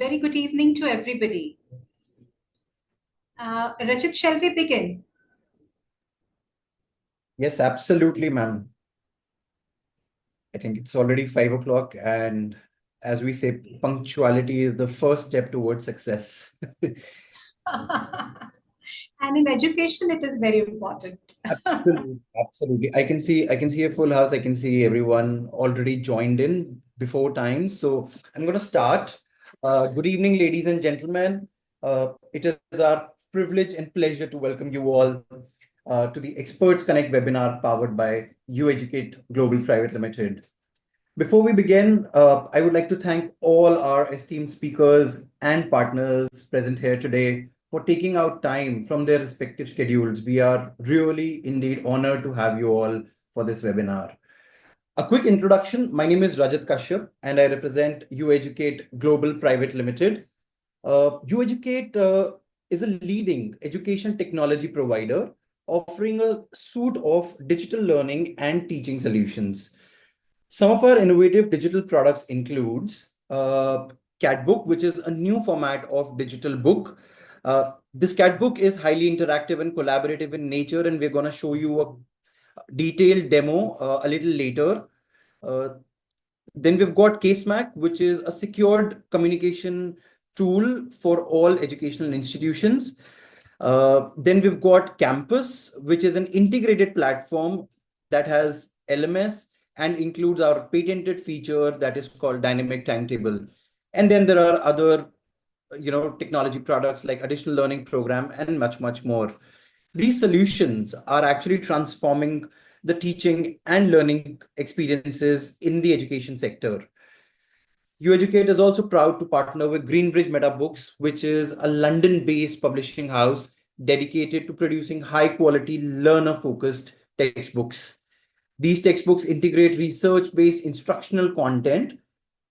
very good evening to everybody. Rajat, shall we begin? Yes, absolutely, ma'am. I think it's already 5 o'clock, and as we say, punctuality is the first step towards success. And in education, it is very important. Absolutely, absolutely. I can see a full house. I can see everyone already joined in before time. So I'm going to start. Good evening, ladies and gentlemen. It is our privilege and pleasure to welcome you all to the Experts Connect webinar powered by You Educate Global Private Limited. Before we begin, I would like to thank all our esteemed speakers and partners present here today for taking out time from their respective schedules. We are really indeed honored to have you all for this webinar. A quick introduction. My name is Rajat Kashyap and I represent You Educate Global Private Limited. You Educate is a leading education technology provider offering a suite of digital learning and teaching solutions. Some of our innovative digital products includes Catbook, which is a new format of digital book. This Catbook is highly interactive and collaborative in nature, and we're going to show you a detailed demo a little later. Uh, then we've got CaseMac, which is a secured communication tool for all educational institutions. Then we've got Campus, which is an integrated platform that has LMS and includes our patented feature that is called dynamic timetable. And then there are other, technology products like additional learning program and much, much more. These solutions are actually transforming the teaching and learning experiences in the education sector. UEducate is also proud to partner with Greenbridge Meta Books, which is a London-based publishing house dedicated to producing high-quality, learner-focused textbooks. These textbooks integrate research-based instructional content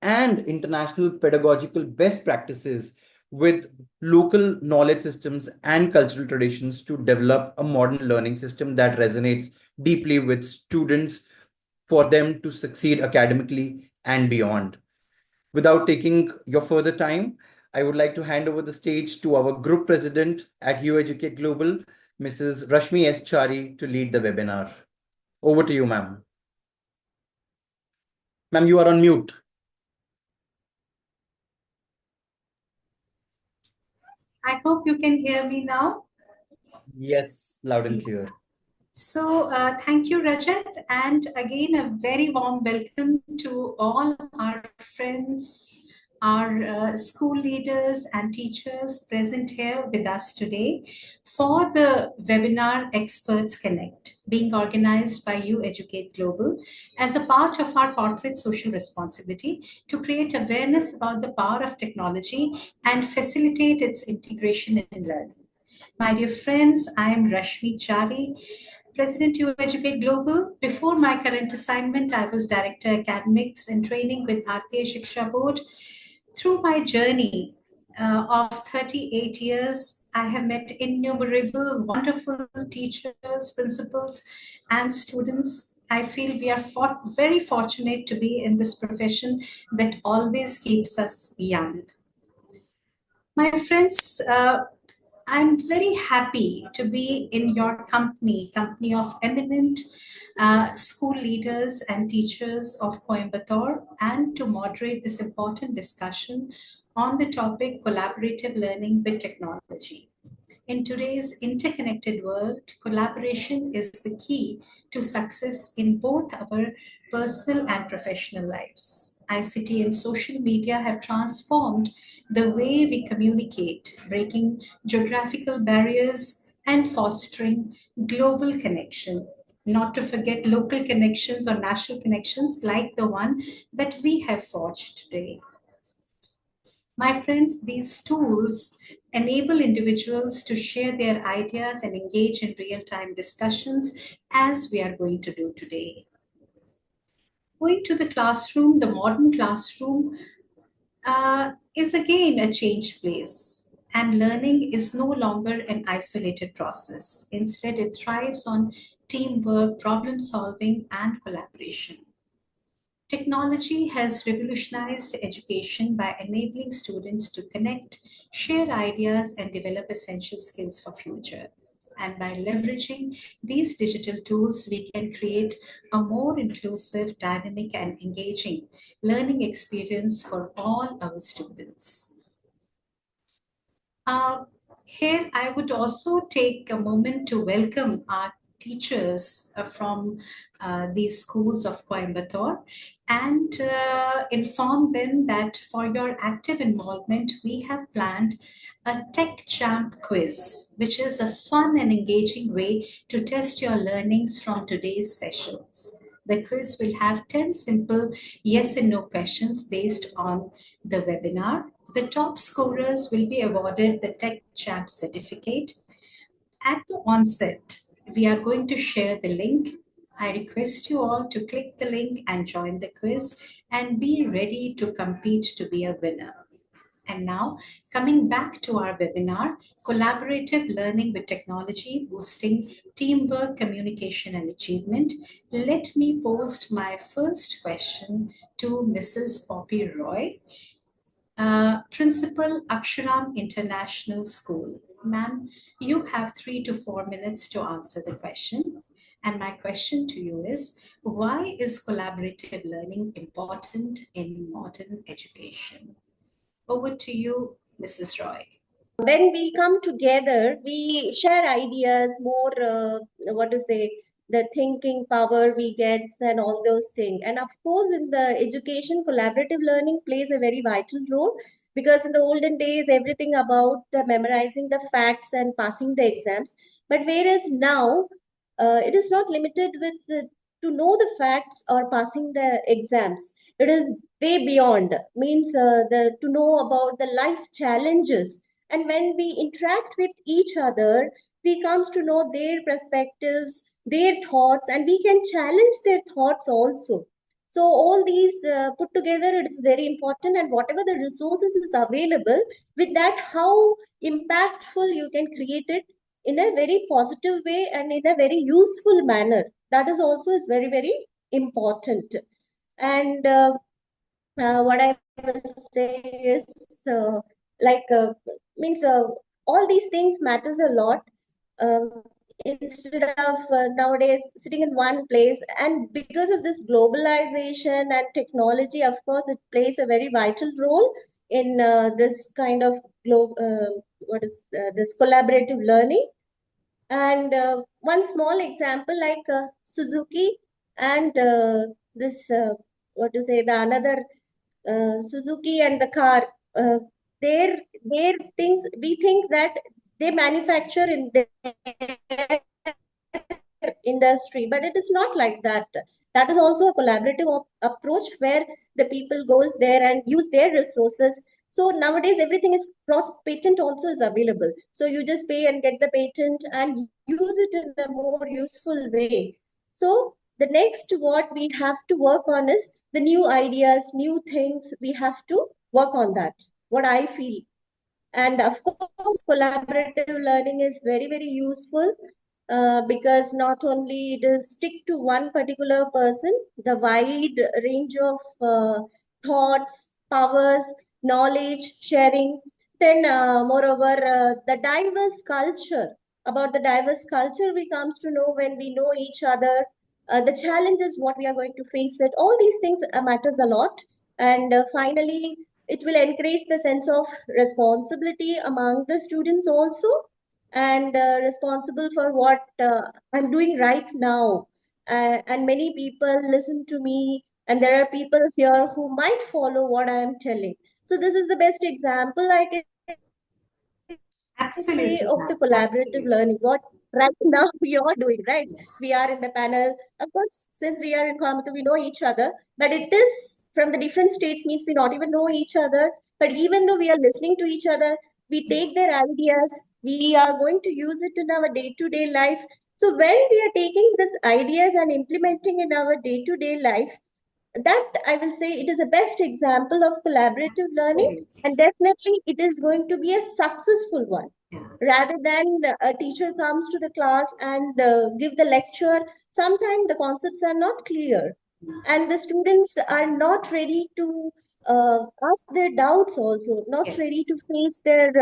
and international pedagogical best practices with local knowledge systems and cultural traditions to develop a modern learning system that resonates deeply with students for them to succeed academically and beyond. Without taking your further time, I would like to hand over the stage to our group president at UEducate Global, Mrs. Rashmi S. Chari, to lead the webinar. Over to you, ma'am. Ma'am, you are on mute. I hope you can hear me now. Yes, loud and clear. So, thank you, Rajat. And again, a very warm welcome to all our friends, our school leaders and teachers present here with us today for the webinar Experts Connect, being organized by You Educate Global as a part of our corporate social responsibility to create awareness about the power of technology and facilitate its integration in learning. My dear friends, I am Rashmi Chari, President You Educate Global. Before my current assignment, I was Director Academics and Training with Bharatiya Shiksha Board. Through my journey of 38 years, I have met innumerable wonderful teachers, principals, and students. I feel we are very fortunate to be in this profession that always keeps us young. My friends, I'm very happy to be in your company of eminent school leaders and teachers of Coimbatore, and to moderate this important discussion on the topic collaborative learning with technology. In today's interconnected world, collaboration is the key to success in both our personal and professional lives. ICT and social media have transformed the way we communicate, breaking geographical barriers and fostering global connection. Not to forget local connections or national connections like the one that we have forged today. My friends, these tools enable individuals to share their ideas and engage in real-time discussions as we are going to do today. Going to the classroom, the modern classroom is again a change place. And learning is no longer an isolated process. Instead, it thrives on teamwork, problem solving, and collaboration. Technology has revolutionized education by enabling students to connect, share ideas, and develop essential skills for future. And by leveraging these digital tools, we can create a more inclusive, dynamic, and engaging learning experience for all our students. Uh, Here, I would also take a moment to welcome our teachers from these schools of Coimbatore and inform them that for your active involvement, we have planned a Tech Champ quiz, which is a fun and engaging way to test your learnings from today's sessions. The quiz will have 10 simple yes and no questions based on the webinar. The top scorers will be awarded the Tech Champ certificate. At the onset, we are going to share the link. I request you all to click the link and join the quiz and be ready to compete to be a winner. And now, coming back to our webinar, Collaborative Learning with Technology, Boosting Teamwork, Communication and Achievement, let me post my first question to Mrs. Poppy Roy, Principal Aksharam International School. Ma'am, you have 3 to 4 minutes to answer the question. And my question to you is, why is collaborative learning important in modern education? Over to you, Mrs. Roy. When we come together, we share ideas, more, what to say, the thinking power we get, and all those things. And of course, in the education, collaborative learning plays a very vital role because in the olden days, everything about the memorizing the facts and passing the exams. But whereas now, it is not limited with to know the facts or passing the exams. It is way beyond, means the to know about the life challenges, and when we interact with each other, we comes to know their perspectives, their thoughts, and we can challenge their thoughts also. So all these put together, it is very important. And whatever the resources is available, with that, how impactful you can create it in a very positive way and in a very useful manner. That is also is very, very important. And what I will say is, like means all these things matters a lot. Um, Instead of nowadays sitting in one place, and because of this globalization and technology, of course, it plays a very vital role in this kind of what is this collaborative learning. And one small example like Suzuki and this what to say, the another Suzuki and the car, uh, their things, we think that they manufacture in their industry, but it is not like that. That is also a collaborative approach where the people goes there and use their resources. So nowadays everything is cross patent also is available, so you just pay and get the patent and use it in a more useful way. So the next what we have to work on is the new ideas, new things, we have to work on that, what I feel. And of course, collaborative learning is very, very useful because not only it is stick to one particular person, the wide range of thoughts, powers, knowledge sharing. Then, moreover, the diverse culture. About the diverse culture, we comes to know when we know each other. The challenges, what we are going to face it. All these things matters a lot. And finally, it will encourage the sense of responsibility among the students also, and responsible for what I'm doing right now. And many people listen to me, and there are people here who might follow what I am telling. So this is the best example I can say Absolutely, of the ma'am. collaborative Absolutely. learning. What right now we are doing, right? Yes. We are in the panel. Of course, since we are in Coimbatore, we know each other, but it is from the different states means we not even know each other. But even though we are listening to each other, we take their ideas, we are going to use it in our day-to-day life. So when we are taking these ideas and implementing in our day-to-day life, that I will say it is the best example of collaborative learning, Absolutely. and definitely it is going to be a successful one. Yeah. Rather than a teacher comes to the class and give the lecture, sometimes the concepts are not clear. and the students are not ready to ask their doubts also, not ready to Yes. face their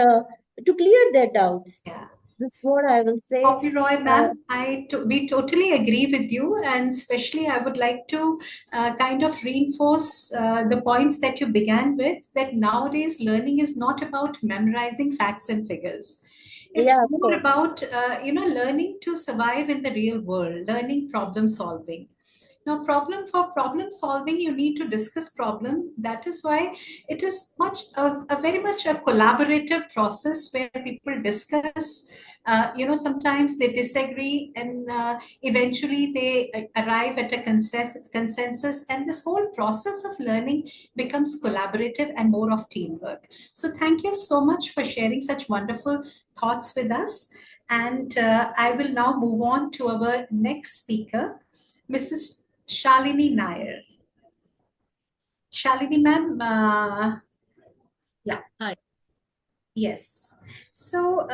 to clear their doubts. Yeah. This is what I will say. Copy Roy, uh, ma'am, we totally agree with you, and especially I would like to kind of reinforce the points that you began with. That nowadays learning is not about memorizing facts and figures. It's yeah, of more course. about learning to survive in the real world, learning problem solving. Now, problem solving, you need to discuss problem. That is why it is a very much a collaborative process where people discuss. Sometimes they disagree, and eventually they arrive at a consensus. And this whole process of learning becomes collaborative and more of teamwork. So, thank you so much for sharing such wonderful thoughts with us. And I will now move on to our next speaker, Mrs. Shalini Nair. Shalini ma'am, yeah, Hi. yes. So,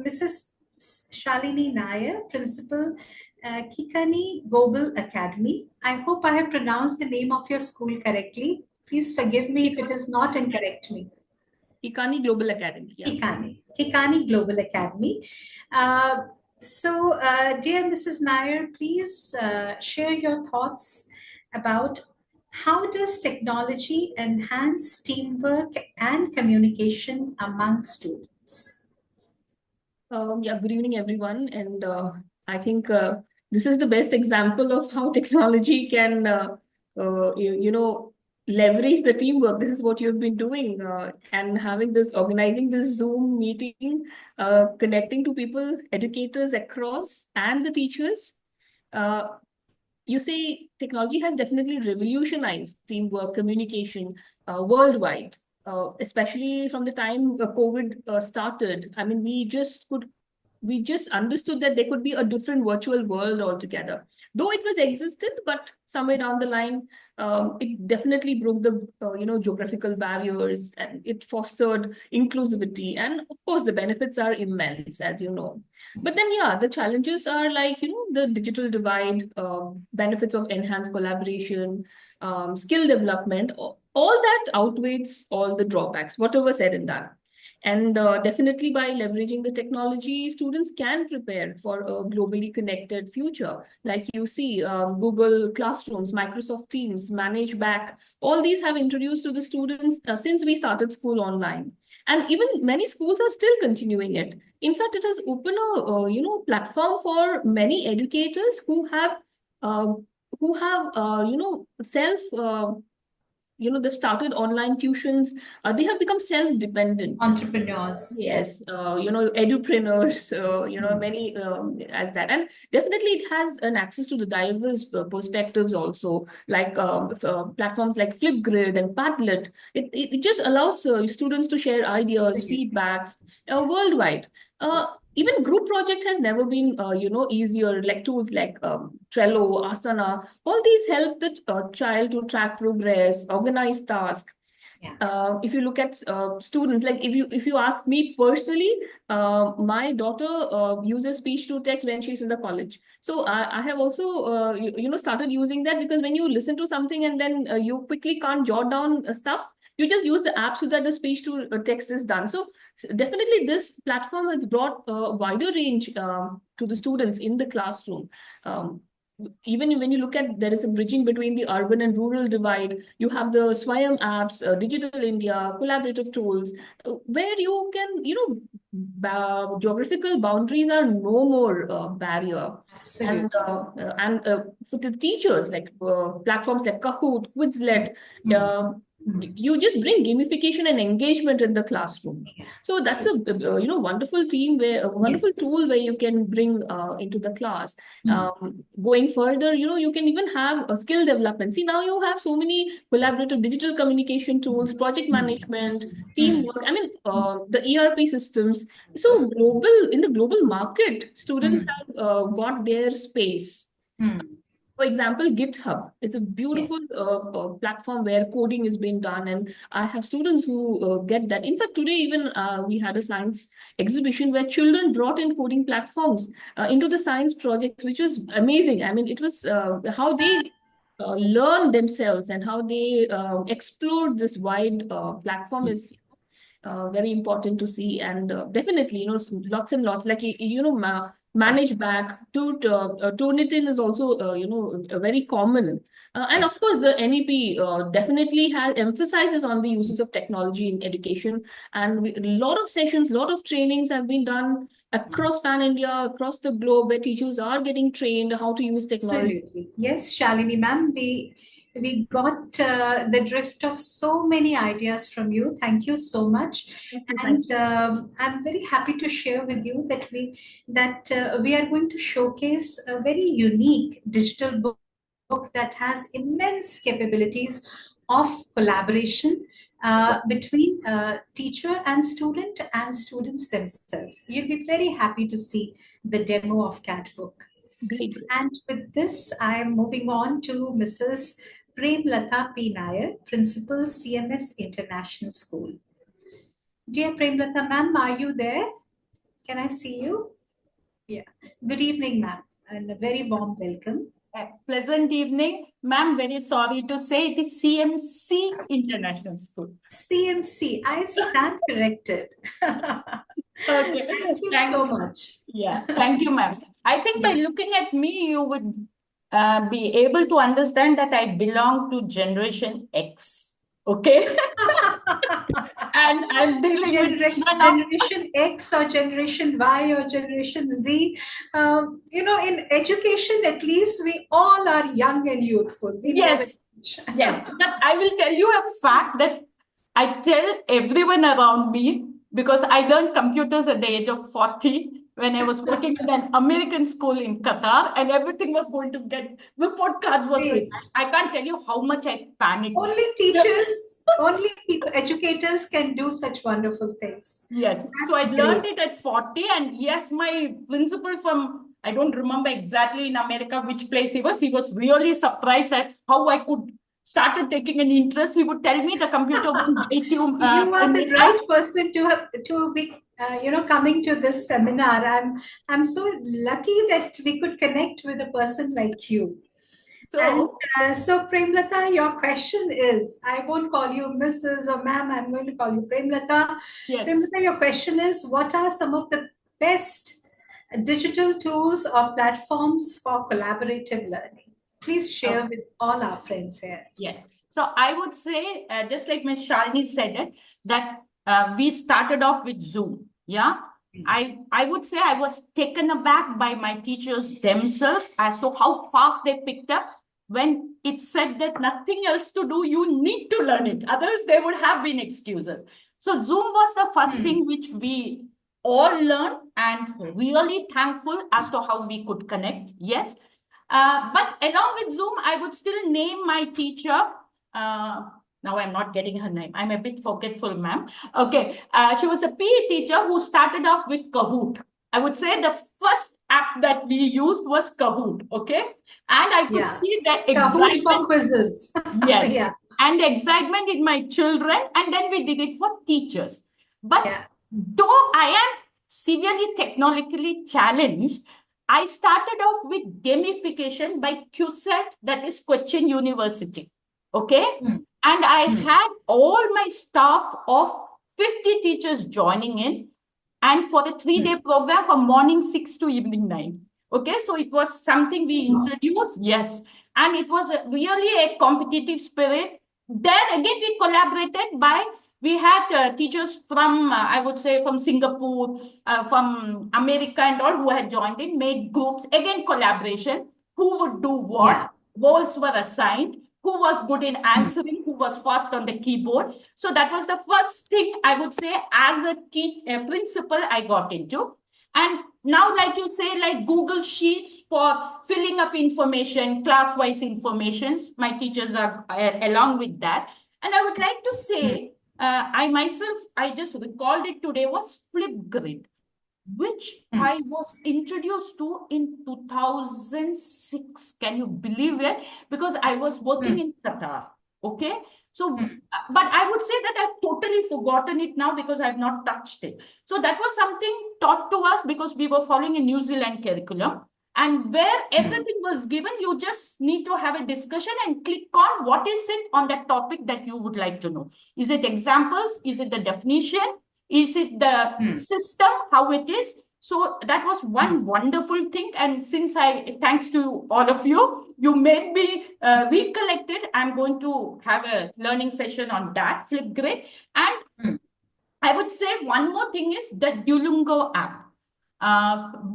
Mrs. Shalini Nair, Principal, Kikani Global Academy. I hope I have pronounced the name of your school correctly. Please forgive me if it is not and correct me. Kikani Global Academy. Yeah. Kikani Global Academy. Dear Mrs. Nair, please share your thoughts about how does technology enhance teamwork and communication among students? Yeah, good evening, everyone. And I think this is the best example of how technology can, leverage the teamwork. This is what you've been doing, and having this, organizing this Zoom meeting, connecting to people, educators across, and the teachers. Uh, you say technology has definitely revolutionized teamwork, communication worldwide, especially from the time COVID started. I mean, we just understood that there could be a different virtual world altogether. Though it was existed, but somewhere down the line, it definitely broke the geographical barriers, and it fostered inclusivity. And of course, the benefits are immense, as you know. But then, yeah, the challenges are like, the digital divide, benefits of enhanced collaboration, skill development, all that outweighs all the drawbacks, whatever said and done. And definitely by leveraging the technology, students can prepare for a globally connected future. Like you see, Google Classrooms, Microsoft Teams, Manage Back, all these have introduced to the students since we started school online. And even many schools are still continuing it. In fact, it has opened a platform for many educators uh, self they've started online tuitions. They have become self-dependent. Entrepreneurs, yeah. Yes, edupreneurs, Mm. many as that, and definitely it has an access to the diverse perspectives also, like platforms like Flipgrid and Padlet. It just allows students to share ideas, Absolutely. feedbacks worldwide. Even group project has never been easier. Like tools like Trello, Asana, all these help the child to track progress, organize tasks. Yeah. If you look at students, like if you ask me personally, my daughter uses speech to text when she's in the college. So I have also started using that, because when you listen to something and then you quickly can't jot down stuff, you just use the app so that the speech to text is done. So definitely this platform has brought a wider range to the students in the classroom. um, Even when you look at, there is a bridging between the urban and rural divide. You have the Swayam apps, Digital India, collaborative tools, where you can, geographical boundaries are no more barrier. Absolutely. And for the teachers, like platforms like Kahoot, Quizlet, Mm. uh, Mm. you just bring gamification and engagement in the classroom. Yeah. So that's a wonderful team, where a wonderful Yes. tool where you can bring into the class. Mm. Going further, you can even have a skill development. See, now you have so many collaborative digital communication tools, project Mm. management, Mm. teamwork. I mean, the ERP systems. So in the global market, students Mm. have got their space. Mm. For example, GitHub is a Yeah. beautiful platform where coding is being done, and I have students who get that. In fact, today even we had a science exhibition where children brought in coding platforms into the science projects, which was amazing. I mean, it was how they learn themselves and how they explore this wide platform is very important to see. And definitely, lots and lots, like, manage back to Turnitin is also, very common. And of course, the NEP definitely has emphasizes on the uses of technology in education. And a lot of sessions, a lot of trainings have been done across Pan India, across the globe, where teachers are getting trained how to use technology. Absolutely. Yes, Shalini ma'am, we got the drift of so many ideas from you. Thank you so much. Thank And I'm very happy to share with you that we are going to showcase a very unique digital book that has immense capabilities of collaboration between teacher and students themselves. You'll be very happy to see the demo of Cat Book. Great. And with this, I am moving on to Mrs. Premalatha P. Nair, Principal, CMS International School. Dear Premalatha ma'am, are you there? Can I see you? Yeah. Good evening, ma'am, and a very warm welcome. Pleasant evening. Ma'am, very sorry to say it is CMC International School. CMC, I stand corrected. Okay. Thank you so much. Yeah, thank you, ma'am. I think by looking at me, you would be able to understand that I belong to Generation X. Okay. And I'm dealing with children of Generation X or Generation Y or Generation Z. In education, at least we all are young and youthful. We know Yes, it. yes. But I will tell you a fact that I tell everyone around me, because I learned computers at the age of 40 when I was working in an American school in Qatar, and everything was going to get, report cards was Great. I can't tell you how much I panicked. Only teachers, only people, educators can do such wonderful things. Yes. That's So I learned great. it at 40. And yes, my principal from, I don't remember exactly in America which place he was really surprised at how I could started taking an interest. He would tell me the computer won't wait you. You are the Premalatha. right person to be coming to this seminar. I'm so lucky that we could connect with a person like you. So, So Premalatha, your question is, I won't call you Mrs. or ma'am, I'm going to call you Premalatha. yes. Premalatha, your question is, what are some of the best digital tools or platforms for collaborative learning? Please share with all our friends here. Yes. So I would say, just like Ms. Shalini said it, that we started off with Zoom. Yeah. I would say I was taken aback by my teachers themselves as to how fast they picked up when it said that nothing else to do, you need to learn it. Otherwise, there would have been excuses. So Zoom was the first thing which we all learned, and really thankful as to how we could connect. Yes. But along with Zoom, I would still name my teacher. Now I'm not getting her name. I'm a bit forgetful, ma'am. Okay. She was a PE teacher who started off with Kahoot. I would say the first app that we used was Kahoot. Okay. And I could see the Kahoot excitement. for quizzes. Yes. Yeah. And the excitement in my children. And then we did it for teachers. But though I am severely technologically challenged, I started off with gamification by QSET, that is Cochin University. Okay. And I had all my staff of 50 teachers joining in, and for the 3-day program from morning 6 to evening 9. Okay. So it was something we introduced. Yes. And it was really a competitive spirit. There again, we collaborated we had teachers from, I would say, from Singapore, from America and all who had joined in, made groups, again, collaboration, who would do what, roles were assigned, who was good in answering, who was fast on the keyboard. So that was the first thing I would say as a principal I got into. And now, like you say, like Google Sheets for filling up information, class-wise informations, my teachers are along with that. And I would like to say, I just recalled it today, was Flipgrid, which I was introduced to in 2006. Can you believe it? Because I was working in Qatar. Okay. So, but I would say that I've totally forgotten it now because I've not touched it. So that was something taught to us because we were following a New Zealand curriculum. and where everything was given, you just need to have a discussion and click on what is it on that topic that you would like to know. Is it examples? Is it the definition? Is it the system, how it is? So that was one wonderful thing. And since thanks to all of you, you made me recollect it. I'm going to have a learning session on that, Flipgrid. And I would say one more thing is the Duolingo app.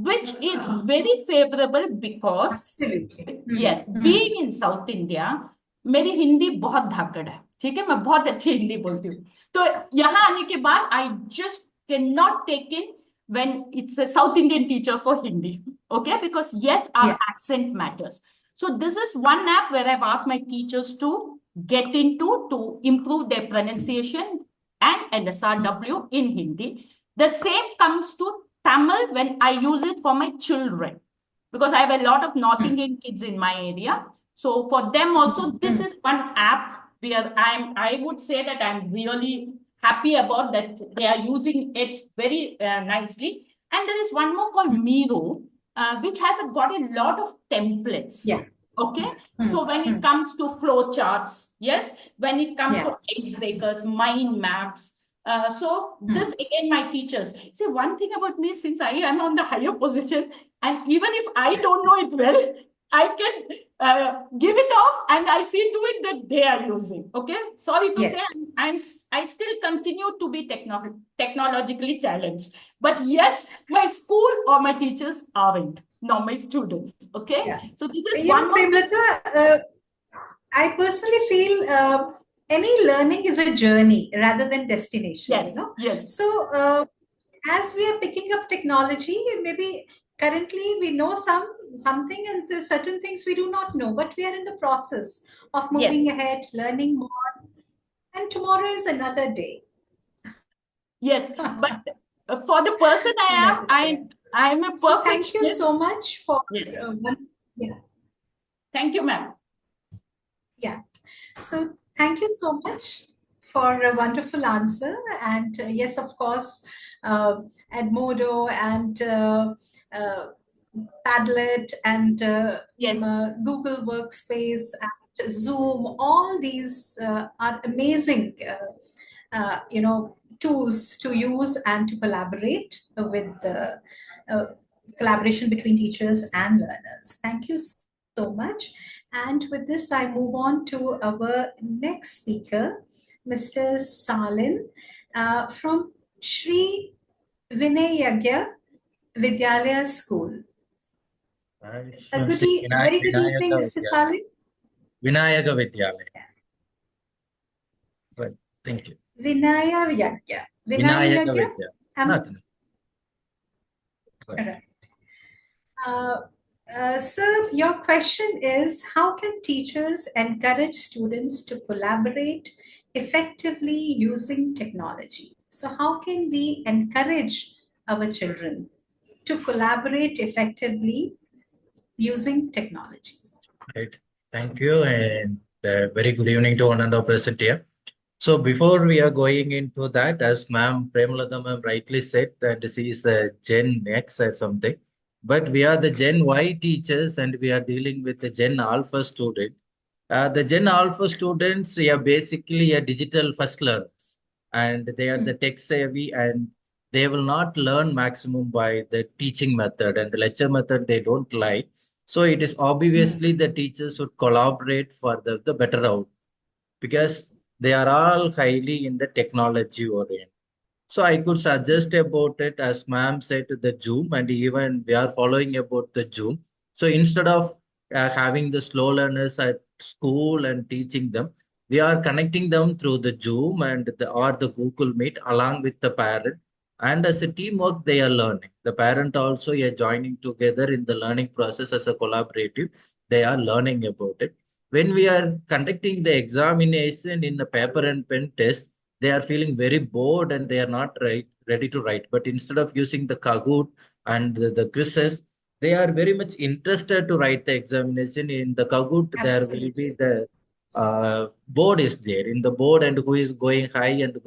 Which is very favorable because Absolutely. yes, being in South India, मेरी हिंदी बहुत धाकड़ है, ठीक है, मैं बहुत अच्छी हिंदी बोलती हूँ, तो यहाँ आने के बाद I just cannot take in when it's a South Indian teacher for Hindi, okay, because yes, our accent matters. So this is one app where I've asked my teachers to get into to improve their pronunciation and LSRW in Hindi. The same comes to Tamil when I use it for my children, because I have a lot of North Indian kids in my area. So for them also, this is one app where I would say that I'm really happy about that they are using it very nicely. And there is one more called Miro, which has got a lot of templates. Yeah. Okay. So when it comes to flow charts, yes, when it comes to icebreakers, mind maps, so this again, my teachers see, one thing about me, since I am on the higher position, and even if I don't know it well, I can give it off and I see to it that they are using. Okay, sorry to say, I still continue to be technologically challenged, but yes, my school or my teachers aren't, not my students. Okay, so this is one more. Premalatha, I personally feel any learning is a journey rather than destination. Yes, you know? yes. So as we are picking up technology, maybe currently we know something, and the certain things we do not know, but we are in the process of moving ahead, learning more, and tomorrow is another day. Yes, but for the person I am a perfectionist. So thank you so much for Thank you, ma'am. Yeah. So thank you so much for a wonderful answer. And yes, of course, Edmodo and Padlet and Google Workspace and Zoom, all these are amazing, tools to use and to collaborate with collaboration between teachers and learners. Thank you so much. And with this, I move on to our next speaker, Mr. Sarlin from Sri Vinayaga Vidyalaya School. Very good evening, Mr. Sarlin. Vinayaga Vidyalaya. Right. Thank you. Vinayaga. Vinayaga Vidyalaya. Right. Sir, your question is, how can teachers encourage students to collaborate effectively using technology? So how can we encourage our children to collaborate effectively using technology? Right. Thank you, and very good evening to one and all present here. So before we are going into that, as ma'am Premalatha ma'am rightly said, that she is a Gen X or something. But we are the Gen Y teachers and we are dealing with the Gen Alpha student. The Gen Alpha students are basically a digital first learners, and they are the tech savvy, and they will not learn maximum by the teaching method, and the lecture method they don't like. So it is obviously the teachers should collaborate for the better out, because they are all highly in the technology oriented. So I could suggest about it, as ma'am said, the Zoom, and even we are following about the Zoom. So instead of having the slow learners at school and teaching them, we are connecting them through the Zoom and or the Google Meet along with the parent. And as a teamwork, they are learning. The parent also are joining together in the learning process as a collaborative. They are learning about it. When we are conducting the examination in a paper and pen test, they are feeling very bored and they are not ready to write. But instead of using the Kahoot and the quizzes, they are very much interested to write the examination. In the Kahoot, there will be the board is there in the board, and who is going high and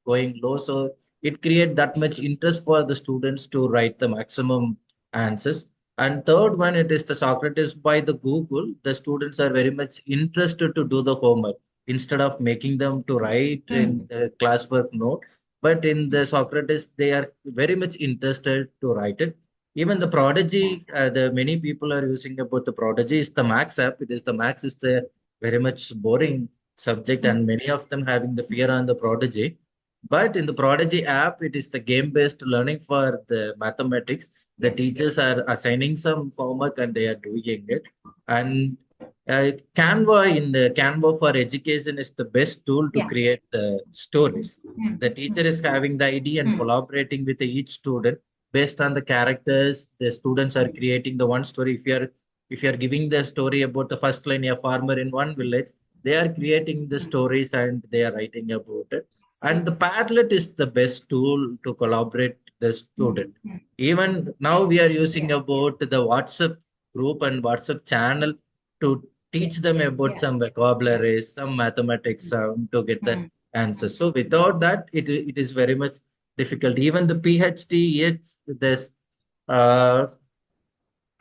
going low. So it creates that much interest for the students to write the maximum answers. And third one, it is the Socrates by the Google. The students are very much interested to do the homework instead of making them to write in the classwork note. But in the Socrates, they are very much interested to write it. Even the Prodigy, the many people are using about the Prodigy is the Max app. It is the Max is the very much boring subject, and many of them having the fear on the Prodigy. But in the Prodigy app, it is the game-based learning for the mathematics. The teachers are assigning some homework and they are doing it. And Canva in the Canva for education is the best tool to create stories. The teacher is having the idea and collaborating with each student based on the characters. The students are creating the one story. If you are giving the story about the first line, a farmer in one village, they are creating the stories and they are writing about it. And the Padlet is the best tool to collaborate the student. Even now we are using about the WhatsApp group and WhatsApp channel to teach them about some vocabularies, some mathematics, to get the answers. So without that, it is very much difficult. Even the PhD, it's this uh,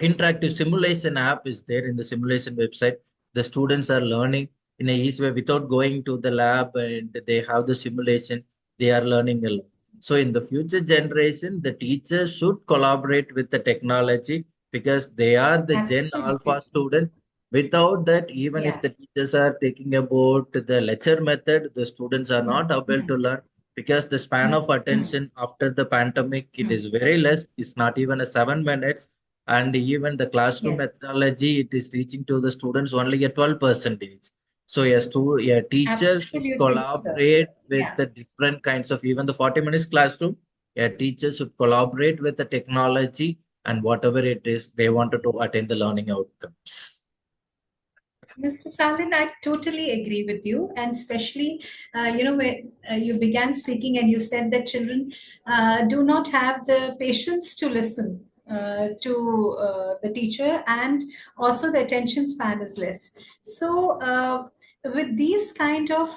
interactive simulation app is there in the simulation website. The students are learning in a easy way without going to the lab, and they have the simulation. They are learning a lot. So in the future generation, the teachers should collaborate with the technology because they are the Gen Alpha student. Without that, even if the teachers are taking about the lecture method, the students are not able to learn because the span of attention after the pandemic, it is very less. It's not even a 7 minutes, and even the classroom methodology, it is reaching to the students only a 12%. So a teacher should collaborate with the different kinds of, even the 40 minutes classroom, a teacher should collaborate with the technology and whatever it is they wanted to attain the learning outcomes. Mr. Sarlin, I totally agree with you, and especially, when you began speaking and you said that children do not have the patience to listen to the teacher, and also the attention span is less. So, with these kind of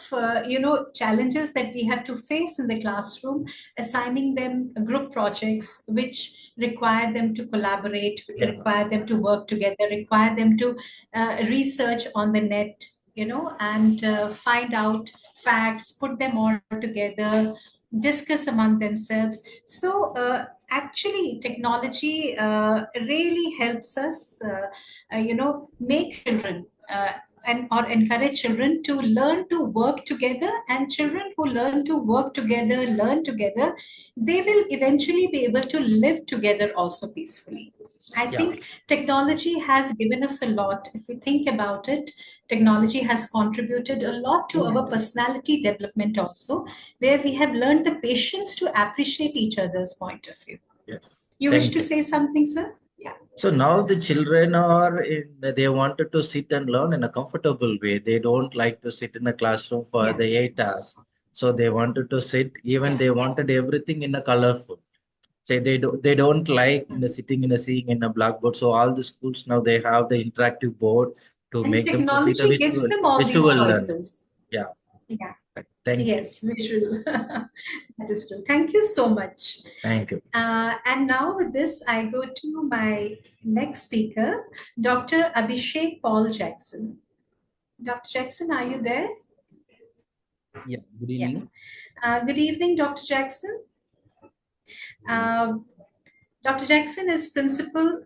challenges that we have to face in the classroom, assigning them group projects which require them to collaborate, require them to work together, require them to research on the net, and find out facts, put them all together, discuss among themselves. So actually technology really helps us make children and or encourage children to learn to work together, and children who learn to work together, learn together, they will eventually be able to live together also peacefully. I think technology has given us a lot. If we think about it, technology has contributed a lot to our personality development also, where we have learned the patience to appreciate each other's point of view. Yes. You wish to say something, sir? Yeah. So now the children they wanted to sit and learn in a comfortable way. They don't like to sit in a classroom for the 8 hours. So they wanted to sit, even they wanted everything in a colorful. Say they don't like sitting in a seeing in a blackboard. So all the schools now they have the interactive board to And make them to be the technology gives them all these learner. choices. Yeah. Yeah. Thank you. Yes, visual. That is true. Thank you so much. Thank you. And now with this, I go to my next speaker, Dr. Abhishek Paul Jackson. Dr. Jackson, are you there? Yeah, good evening. Good evening, Dr. Jackson. Dr. Jackson is principal,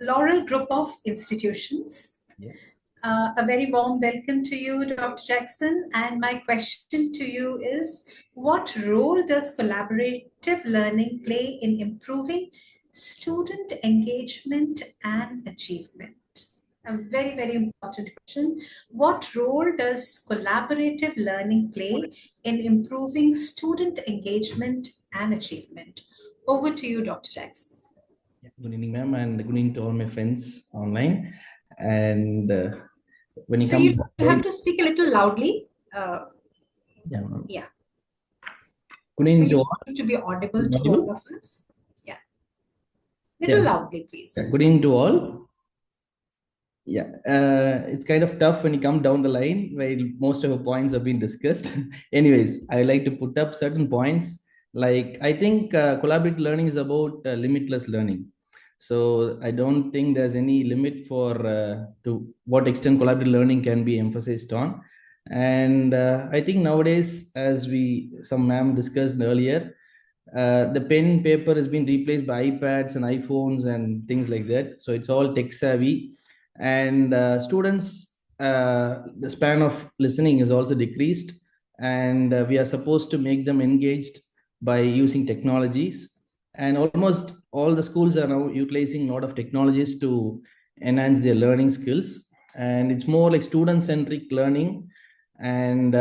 Laurel Group of Institutions. Yes. A very warm welcome to you, Dr. Jackson. And my question to you is, what role does collaborative learning play in improving student engagement and achievement? A very, very important question. What role does collaborative learning play in improving student engagement and achievement? Over to you, Dr. Jackson. Yeah, good evening, ma'am, and good evening to all my friends online. And when you So come, you have to speak a little loudly. Yeah. Yeah. Good evening to You all. need to be audible to all of us. Yeah. Little Yeah. loudly, please. Yeah, good evening to all. Yeah, it's kind of tough when you come down the line while most of the points have been discussed. Anyways, I like to put up certain points. Like, I think collaborative learning is about limitless learning. So I don't think there's any limit for to what extent collaborative learning can be emphasized on. And I think nowadays, as some ma'am discussed earlier, the pen paper has been replaced by iPads and iPhones and things like that. So it's all tech savvy, and students, the span of listening is also decreased, and we are supposed to make them engaged by using technologies. And almost all the schools are now utilizing a lot of technologies to enhance their learning skills, and it's more like student centric learning, and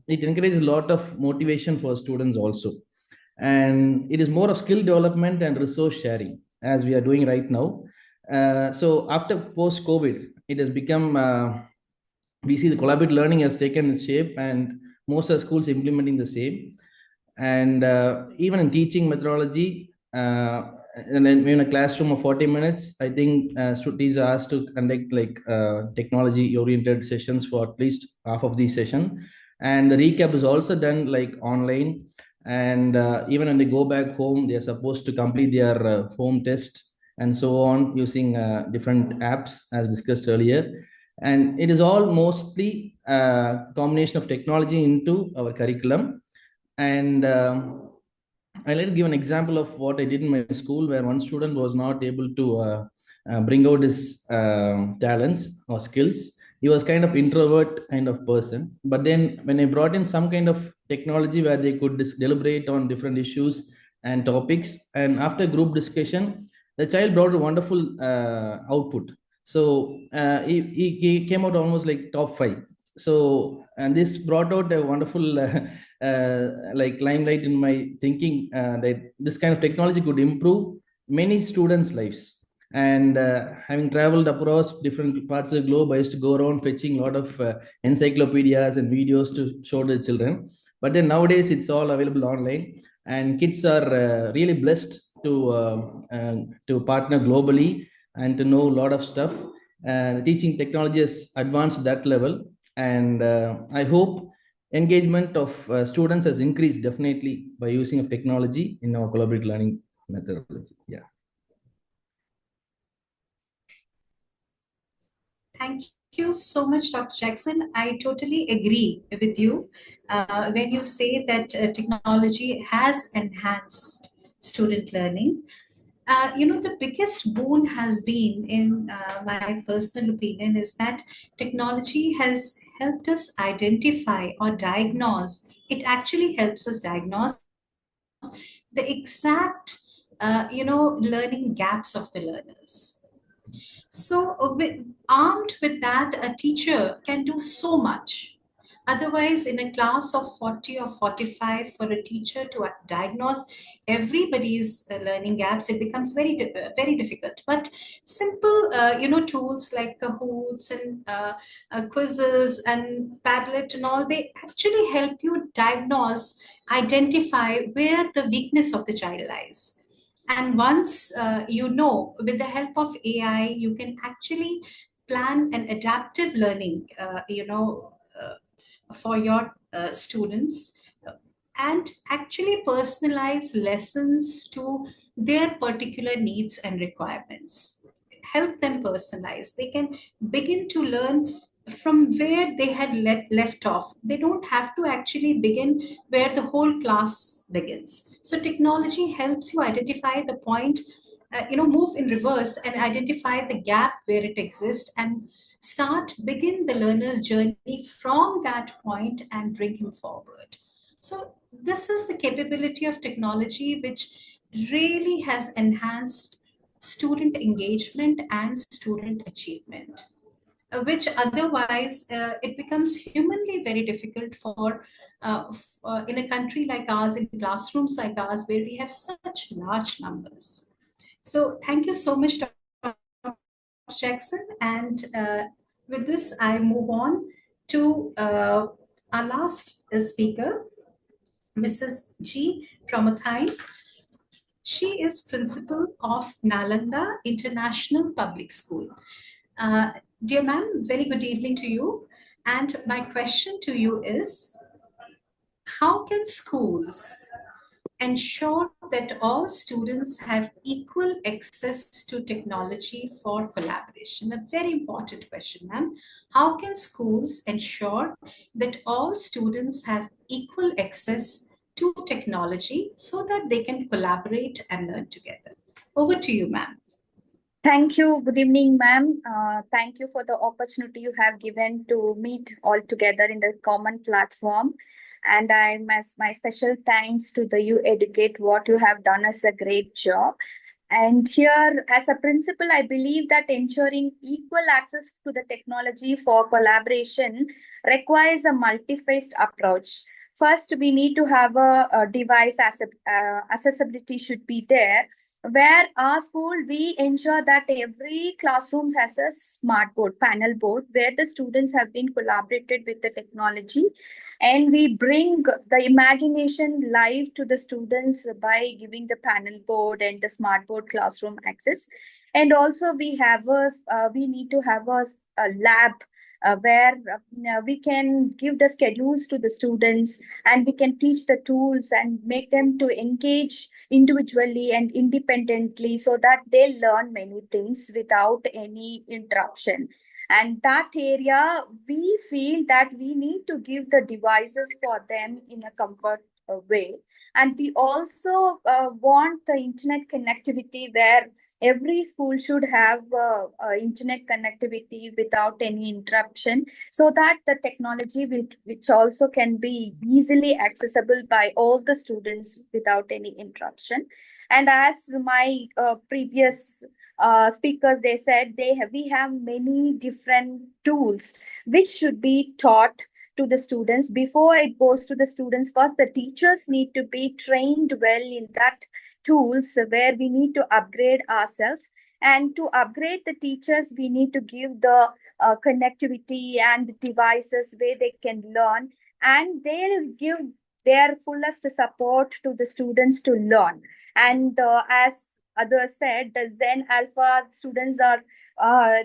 it encourages a lot of motivation for students also. And it is more of skill development and resource sharing, as we are doing right now. So after post COVID, it has become we see the collaborative learning has taken its shape, and most of the schools implementing the same. And even in teaching methodology, and then in a classroom of 40 minutes, I think teachers are asked to conduct like technology oriented sessions for at least half of the session, and the recap is also done like online. And even when they go back home, they are supposed to complete their home test and so on, using different apps as discussed earlier. And it is all mostly a combination of technology into our curriculum. And I'd like to give an example of what I did in my school, where one student was not able to bring out his talents or skills. He was kind of introvert kind of person. But then when I brought in some kind of technology where they could deliberate on different issues and topics, and after group discussion, the child brought a wonderful output. So he came out almost like top five. So, and this brought out a wonderful like limelight in my thinking, that this kind of technology could improve many students' lives. And having traveled across different parts of the globe, I used to go around fetching a lot of encyclopedias and videos to show the children. But then nowadays, it's all available online, and kids are really blessed to partner globally and to know a lot of stuff. The teaching technology has advanced to that level, and I hope engagement of students has increased definitely by using of technology in our collaborative learning methodology. Yeah. Thank you so much, Dr. Jackson. I totally agree with you when you say that technology has enhanced student learning. The biggest boon has been, in my personal opinion, is that technology has helped us identify or diagnose. It actually helps us diagnose the exact, learning gaps of the learners. So, armed with that, a teacher can do so much. Otherwise, in a class of 40 or 45, for a teacher to diagnose everybody's learning gaps, it becomes very difficult. But simple, tools like Kahoots and quizzes and Padlet and all, they actually help you diagnose, identify where the weakness of the child lies. And once with the help of AI, you can actually plan an adaptive learning, for your students, and actually personalize lessons to their particular needs and requirements. Help them personalize. They can begin to learn from where they had left off. They don't have to actually begin where the whole class begins. So technology helps you identify the point, move in reverse and identify the gap where it exists, and begin the learner's journey from that point and bring him forward. So this is the capability of technology which really has enhanced student engagement and student achievement, which otherwise it becomes humanly very difficult for in a country like ours, in classrooms like ours, where we have such large numbers. So thank you so much, Dr. Jackson. And with this, I move on to our last speaker, Mrs. G. Pramathine. She is principal of Nalanda International Public School. Dear ma'am, very good evening to you. And my question to you is, how can schools ensure that all students have equal access to technology for collaboration? A very important question, ma'am. How can schools ensure that all students have equal access to technology so that they can collaborate and learn together? Over to you, ma'am. Thank you. Good evening, ma'am. Thank you for the opportunity you have given to meet all together in the common platform. And my special thanks to the You Educate. What you have done is a great job. And here, as a principal, I believe that ensuring equal access to the technology for collaboration requires a multi-phased approach. First, we need to have a device accessibility should be there, where our school we ensure that every classroom has a smart board panel board where the students have been collaborated with the technology, and we bring the imagination live to the students by giving the panel board and the smart board classroom access. And also we need to have a lab where we can give the schedules to the students, and we can teach the tools and make them to engage individually and independently so that they learn many things without any interruption. And that area, we feel that we need to give the devices for them in a comfort way. And we also want the internet connectivity where every school should have internet connectivity without any interruption, so that the technology which also can be easily accessible by all the students without any interruption. And as my previous speakers, they said we have many different tools which should be taught to the students. Before it goes to the students, first the teachers need to be trained well in that tools, where we need to upgrade ourselves. And to upgrade the teachers, we need to give the connectivity and the devices where they can learn, and they'll give their fullest support to the students to learn. And as others said, the Zen Alpha students are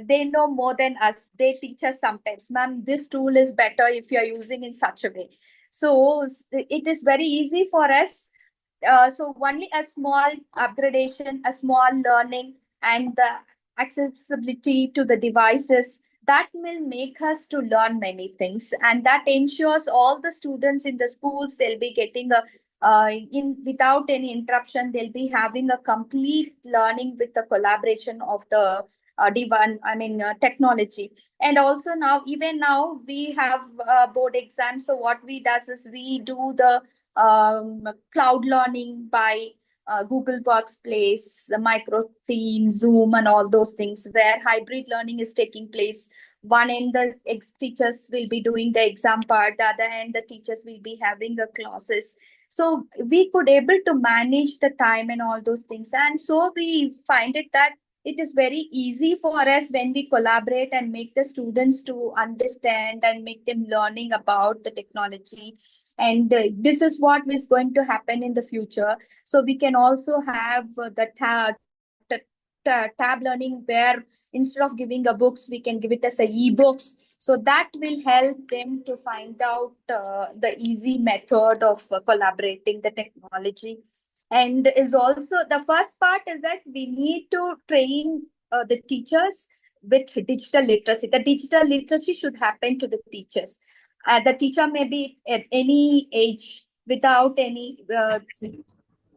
they know more than us. They teach us sometimes, ma'am, this tool is better if you're using in such a way. So it is very easy for us. So only a small upgradation, a small learning, and the accessibility to the devices, that will make us to learn many things, and that ensures all the students in the schools, they'll be getting a in without any interruption, they'll be having a complete learning with the collaboration of the technology. And also now, even now we have board exams. So what we does is we do the cloud learning by Google Workspace, the Micro Team, Zoom, and all those things, where hybrid learning is taking place. One end, the teachers will be doing the exam part, the other end, the teachers will be having the classes. So we could able to manage the time and all those things. And so we find it that it is very easy for us when we collaborate and make the students to understand and make them learning about the technology. And this is what is going to happen in the future. So we can also have the tab learning, where instead of giving a books, we can give it as a e-books. So that will help them to find out the easy method of collaborating the technology. And is also the first part is that we need to train the teachers with digital literacy. The digital literacy should happen to the teachers. The teacher may be at any age, without any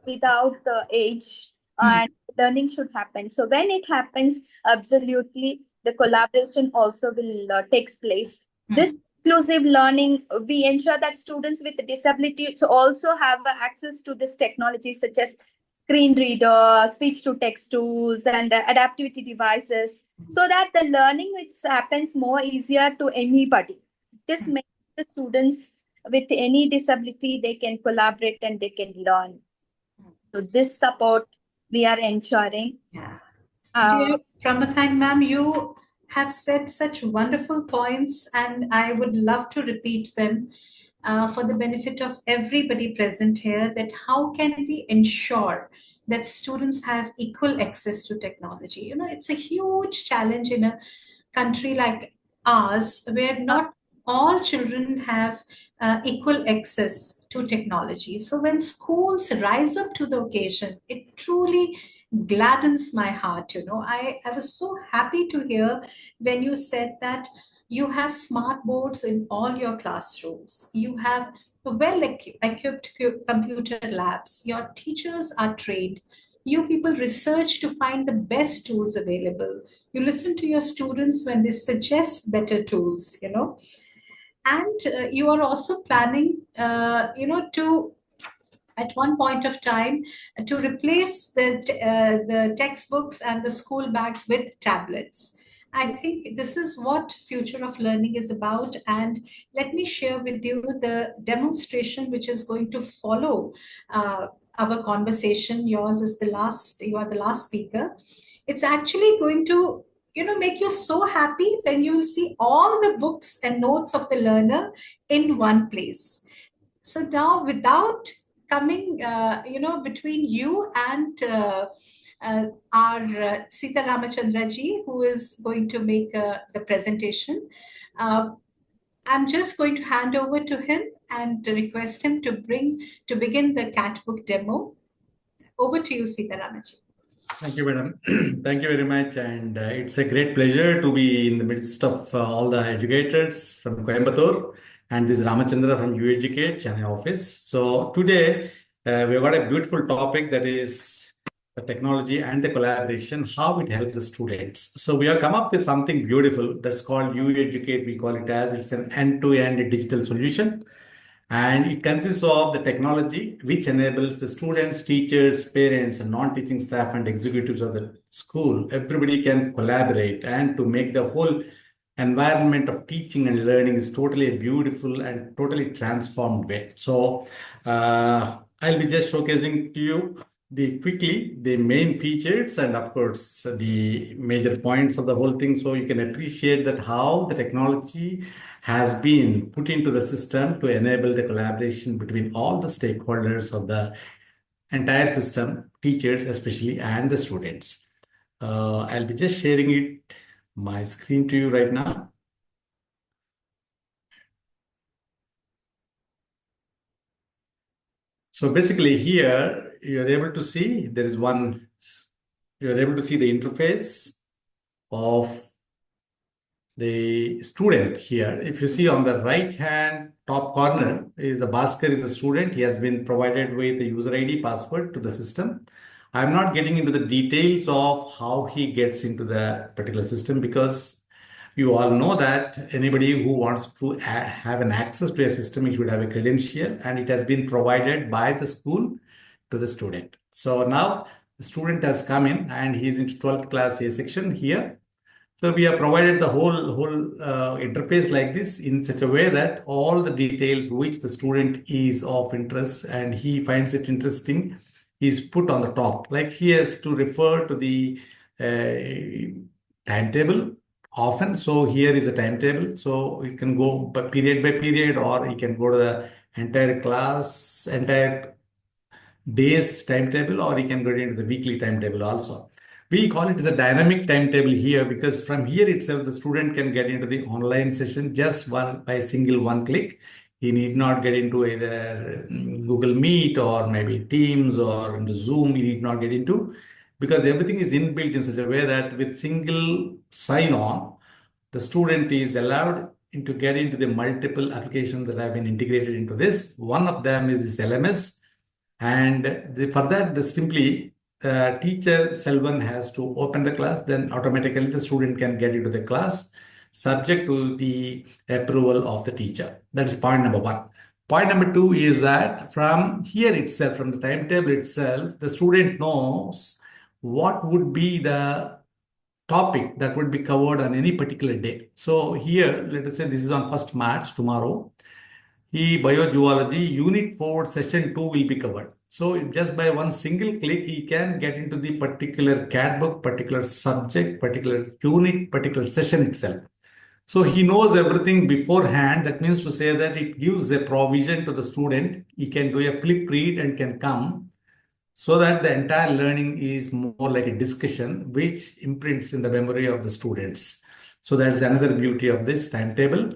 without the age, and learning should happen. So when it happens, absolutely the collaboration also will takes place. This inclusive learning, we ensure that students with disabilities also have access to this technology, such as screen reader, speech to text tools, and adaptivity devices, so that the learning which happens more easier to anybody. This makes the students with any disability, they can collaborate and they can learn. So this support we are ensuring. Yeah. Dear Pramalatha ma'am, you have said such wonderful points, and I would love to repeat them for the benefit of everybody present here, that how can we ensure that students have equal access to technology? You know, it's a huge challenge in a country like ours, where not all children have equal access to technology. So when schools rise up to the occasion, it truly gladdens my heart. I was so happy to hear when you said that you have smart boards in all your classrooms. You have equipped computer labs. Your teachers are trained. You people research to find the best tools available. You listen to your students when they suggest better tools. And you are also planning, to at one point of time to replace the textbooks and the school bag with tablets. I think this is what future of learning is about. And let me share with you the demonstration which is going to follow our conversation. You are the last speaker. It's actually going to make you so happy when you will see all the books and notes of the learner in one place. So now, without coming, between you and our Sita Ramachandraji, who is going to make the presentation, uh, I'm just going to hand over to him and request him to begin the cat book demo. Over to you, Sita Ramaji. Thank you, madam. Thank you very much. And it's a great pleasure to be in the midst of all the educators from Coimbatore and this Ramachandra from UEducate, Chennai office. So today we've got a beautiful topic, that is the technology and the collaboration, how it helps the students. So we have come up with something beautiful that's called UEducate. We call it as it's an end-to-end digital solution. And it consists of the technology which enables the students, teachers, parents, and non-teaching staff and executives of the school. Everybody can collaborate, and to make the whole environment of teaching and learning is totally a beautiful and totally transformed way. So I'll be just showcasing to you the main features and of course the major points of the whole thing, so you can appreciate that how the technology has been put into the system to enable the collaboration between all the stakeholders of the entire system, teachers especially, and the students. I'll be just sharing my screen to you right now. So basically here you're able to see you're able to see the interface of the student here. If you see on the right hand top corner is the Bhaskar is the student. He has been provided with the user ID password to the system. I'm not getting into the details of how he gets into the particular system, because you all know that anybody who wants to have an access to a system, he should have a credential, and it has been provided by the school to the student. So now the student has come in and he's into 12th class A section here. So we have provided the whole interface like this in such a way that all the details which the student is of interest and he finds it interesting is put on the top. Like he has to refer to the timetable often. So here is a timetable. So you can go by period, or you can go to the entire class, entire day's timetable, or you can go into the weekly timetable also. We call it as a dynamic timetable here because from here itself, the student can get into the online session just by single one click. He need not get into either Google Meet or maybe Teams or into Zoom. He need not get into, because everything is inbuilt in such a way that with single sign on, the student is allowed to get into the multiple applications that have been integrated into this. One of them is this LMS. And for that, simply teacher Selvan has to open the class, then automatically the student can get into the class subject to the approval of the teacher. That's point number one. Point number two is that from here itself, from the timetable itself, the student knows what would be the topic that would be covered on any particular day. So here, let us say this is on 1st March, tomorrow. Biogeology Unit 4 Session 2 will be covered. So just by one single click, he can get into the particular CAT book, particular subject, particular unit, particular session itself. So he knows everything beforehand. That means to say that it gives a provision to the student. He can do a flip read and can come, so that the entire learning is more like a discussion which imprints in the memory of the students. So that's another beauty of this timetable.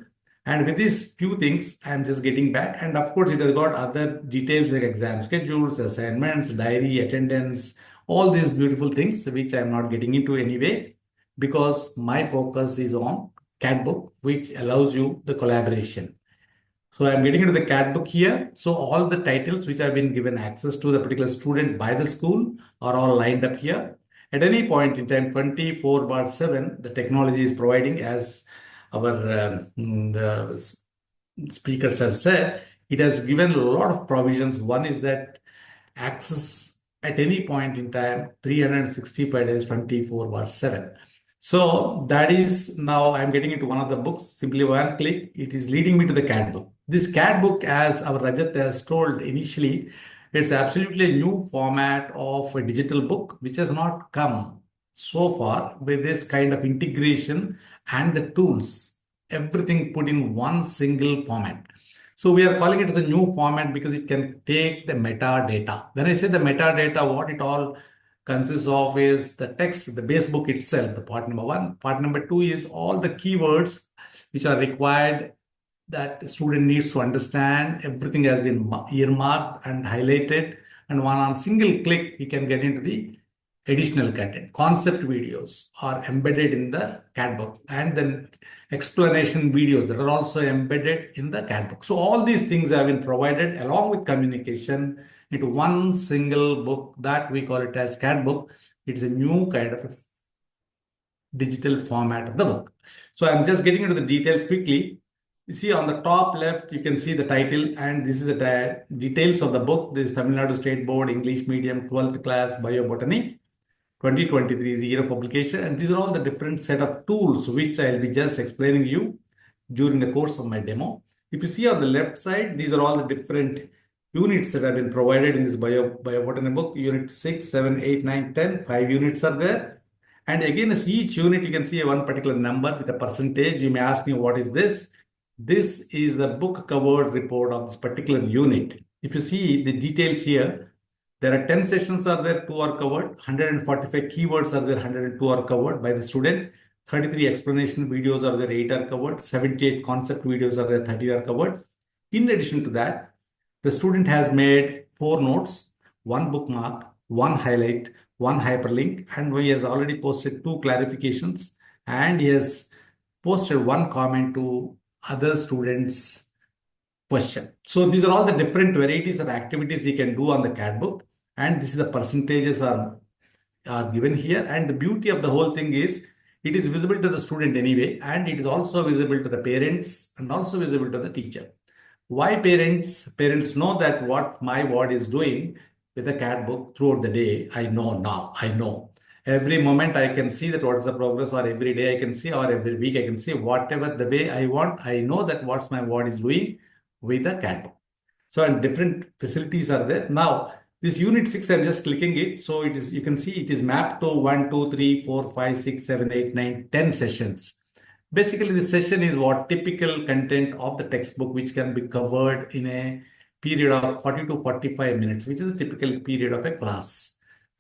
And with these few things, I'm just getting back. And of course, it has got other details like exam schedules, assignments, diary, attendance, all these beautiful things, which I'm not getting into anyway, because my focus is on CAT book, which allows you the collaboration. So I'm getting into the CAT book here. So all the titles which have been given access to the particular student by the school are all lined up here. At any point in time, 24/7, the technology is providing, as our the speakers have said, it has given a lot of provisions. One is that access at any point in time, 365 days, 24/7. So that is, now I'm getting into one of the books, simply one click, it is leading me to the CAT book. This CAT book, as our Rajat has told initially, it's absolutely a new format of a digital book, which has not come so far with this kind of integration and the tools, everything put in one single format. So we are calling it the new format because it can take the metadata. When I say the metadata, what it all consists of is the text, the base book itself, the part number one. Part number two is all the keywords which are required that the student needs to understand. Everything has been earmarked and highlighted, and on single click, he can get into the additional content. Concept videos are embedded in the CAT book, and then explanation videos that are also embedded in the CAT book. So all these things have been provided along with communication into one single book that we call it as CAT book. It's a new kind of a digital format of the book. So I'm just getting into the details quickly. You see on the top left, you can see the title, and this is the details of the book. This is Tamil Nadu State Board English Medium 12th class Biobotany. 2023 is the year of publication, and these are all the different set of tools which I'll be just explaining you during the course of my demo. If you see on the left side, these are all the different units that have been provided in this Biobotany book. Unit 6, 7, 8, 9, 10, 5 units are there. And again, as each unit, you can see one particular number with a percentage. You may ask me, what is this? This is the book covered report of this particular unit. If you see the details here, there are 10 sessions are there, 2 are covered, 145 keywords are there, 102 are covered by the student, 33 explanation videos are there, 8 are covered, 78 concept videos are there, 30 are covered. In addition to that, the student has made 4 notes, 1 bookmark, 1 highlight, 1 hyperlink, and he has already posted 2 clarifications, and he has posted 1 comment to other students' question. So these are all the different varieties of activities he can do on the CAT book, and this is the percentages are given here. And the beauty of the whole thing is it is visible to the student anyway, and it is also visible to the parents and also visible to the teacher. Why parents? Parents know that what my ward is doing with the CAT book throughout the day. I know now. I know. Every moment I can see that what is the progress, or every day I can see, or every week I can see, whatever the way I want. I know that what's my ward is doing with the CAT book. So, and different facilities are there. Now, this unit 6, I'm just clicking it. So it is, you can see it is mapped to 1, 2, 3, 4, 5, 6, 7, 8, 9, 10 sessions. Basically, this session is what typical content of the textbook, which can be covered in a period of 40 to 45 minutes, which is a typical period of a class.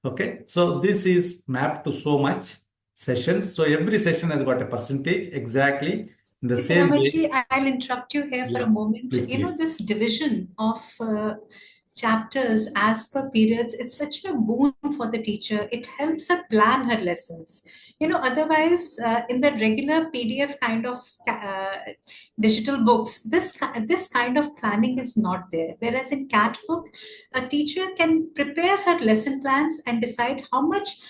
Okay, so this is mapped to so much sessions. So every session has got a percentage exactly in the same way. I'll interrupt you here for a moment. Please, You know, please. this division of chapters as per periods, it's such a boon for the teacher. It helps her plan her lessons. You know, otherwise, in the regular PDF kind of digital books, this kind of planning is not there. Whereas in CAT book, a teacher can prepare her lesson plans and decide how much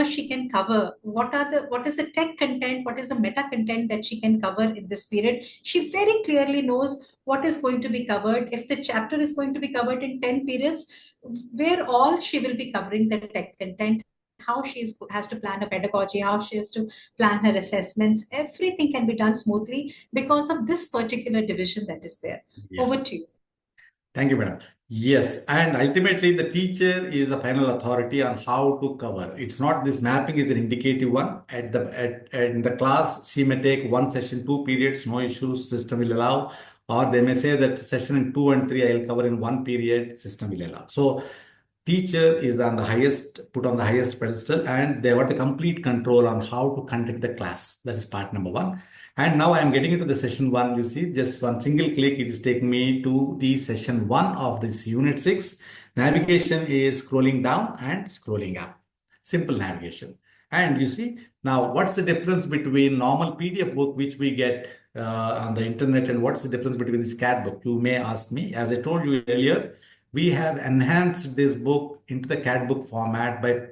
she can cover. What is the tech content, what is the meta content that she can cover in this period. She very clearly knows what is going to be covered. If the chapter is going to be covered in 10 periods, where all she will be covering the tech content, how she has to plan her pedagogy, how she has to plan her assessments, everything can be done smoothly because of this particular division that is there. Yes. Over to you. Thank you, madam. Yes, and ultimately the teacher is the final authority on how to cover. It's not, this mapping is an indicative one. In the class, she may take 1 session, 2 periods, no issues, system will allow. Or they may say that session in 2 and 3 I'll cover in 1 period, system will allow. So teacher is on the highest, put on the highest pedestal, and they got the complete control on how to conduct the class. That is part number one. And now I'm getting into the session one. You see, just one single click, it is taking me to the session one of this unit 6. Navigation is scrolling down and scrolling up. Simple navigation. And you see, now what's the difference between normal PDF book, which we get on the internet, and what's the difference between this CAT book? You may ask me. As I told you earlier, we have enhanced this book into the CAT book format by